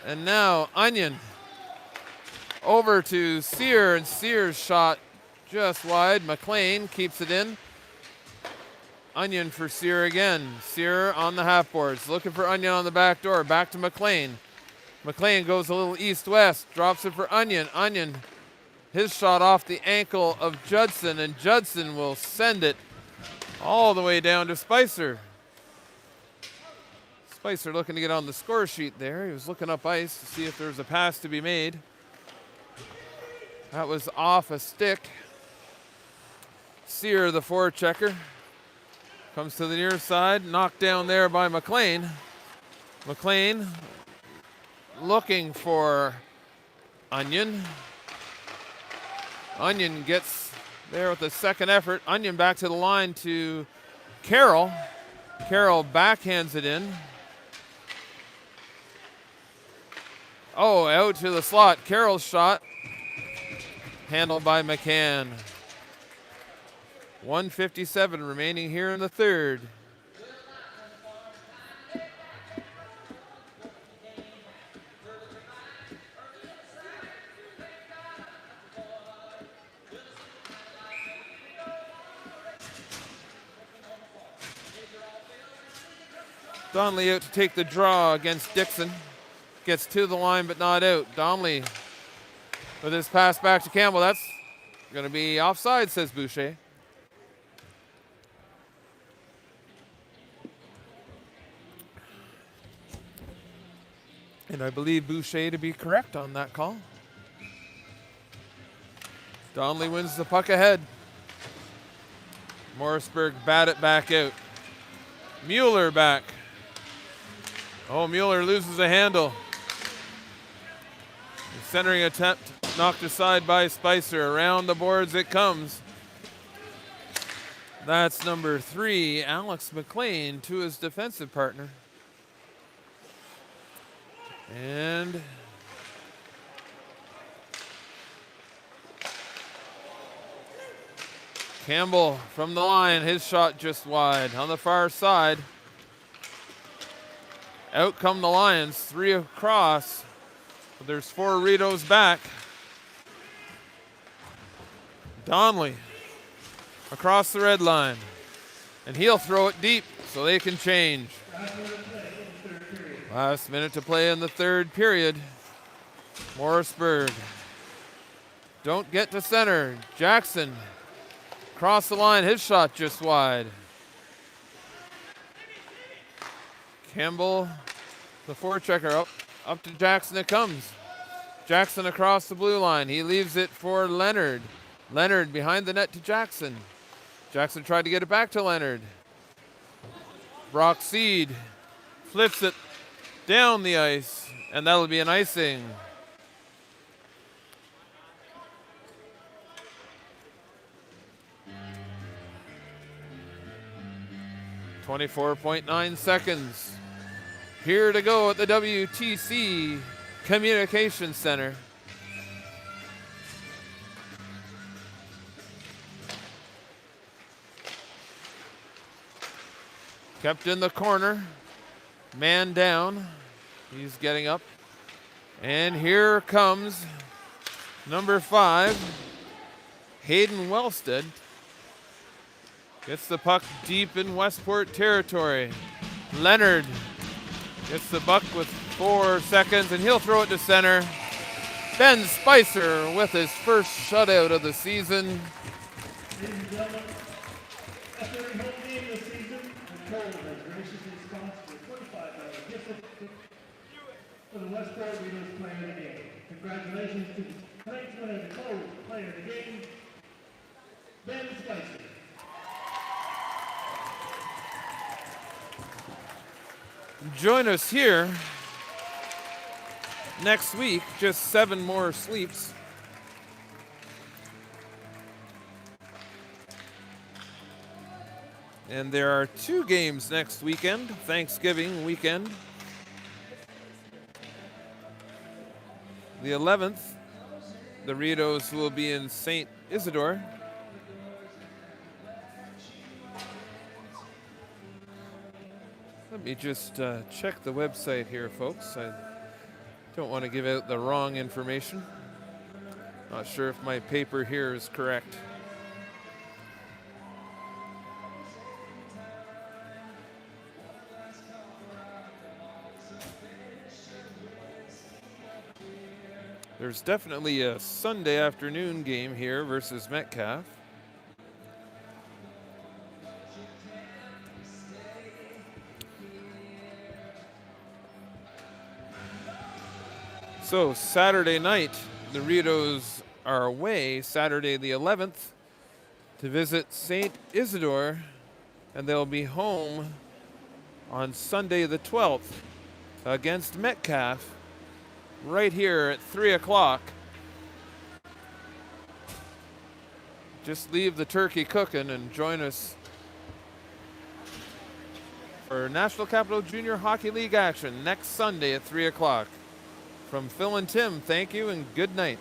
S1: And now Onion over to Sear, and Sear's shot just wide. McLean keeps it in. Onion for Sear again. Sear on the half boards, looking for Onion on the back door. Back to McLean. McLean goes a little east-west, drops it for Onion. Onion, his shot off the ankle of Judson, and Judson will send it all the way down to Spicer. Spicer looking to get on the score sheet there. He was looking up ice to see if there was a pass to be made. That was off a stick. Sear, the forechecker, comes to the near side, knocked down there by McLean. McLean looking for Onion. Onion gets there with a second effort. Onion back to the line to Carroll. Carroll backhands it in. Oh, out to the slot. Carroll's shot handled by McCann. 1:57 remaining here in the third. Donnelly out to take the draw against Dixon. Gets to the line but not out. Donnelly with his pass back to Campbell. That's going to be offside, says Boucher. And I believe Boucher to be correct on that call. Donnelly wins the puck ahead. Morrisburg bat it back out. Mueller back. Oh, Mueller loses a handle. The centering attempt knocked aside by Spicer. Around the boards it comes. That's number 3, Alex McLean, to his defensive partner. And Campbell from the line, his shot just wide on the far side. Out come the Lions, 3 across, but there's 4 Rideaus back. Donnelly across the red line, and he'll throw it deep so they can change. Last minute to play in the third period. Morrisburg don't get to center. Jackson across the line, his shot just wide. Campbell, the forechecker, up to Jackson it comes. Jackson across the blue line. He leaves it for Leonard. Leonard behind the net to Jackson. Jackson tried to get it back to Leonard. Brock Seed flips it down the ice, and that'll be an icing. .9 seconds. Here to go at the WTC Communications Center. Kept in the corner. Man down. He's getting up. And here comes number 5, Hayden Wellstead. Gets the puck deep in Westport territory. Leonard gets the puck with 4 seconds, and he'll throw it to center. Ben Spicer with his first shutout of the season.
S2: Ladies and gentlemen, after every home game this season, Nicole has graciously sponsored a $25 gift certificate for the Westport Rideaus Player of the Game. Congratulations to tonight's winner, Nicole, Player of the Game, Ben Spicer.
S1: Join us here next week, just 7 more sleeps. And there are 2 games next weekend, Thanksgiving weekend. The 11th, the Rideaus will be in St. Isidore. Let me just check the website here, folks. I don't want to give out the wrong information. Not sure if my paper here is correct. There's definitely a Sunday afternoon game here versus Metcalfe. So Saturday night, the Rideaus are away Saturday the 11th to visit St. Isidore, and they'll be home on Sunday the 12th against Metcalfe right here at 3 o'clock. Just leave the turkey cooking and join us for National Capital Junior Hockey League action next Sunday at 3 o'clock. From Phil and Tim, thank you and good night.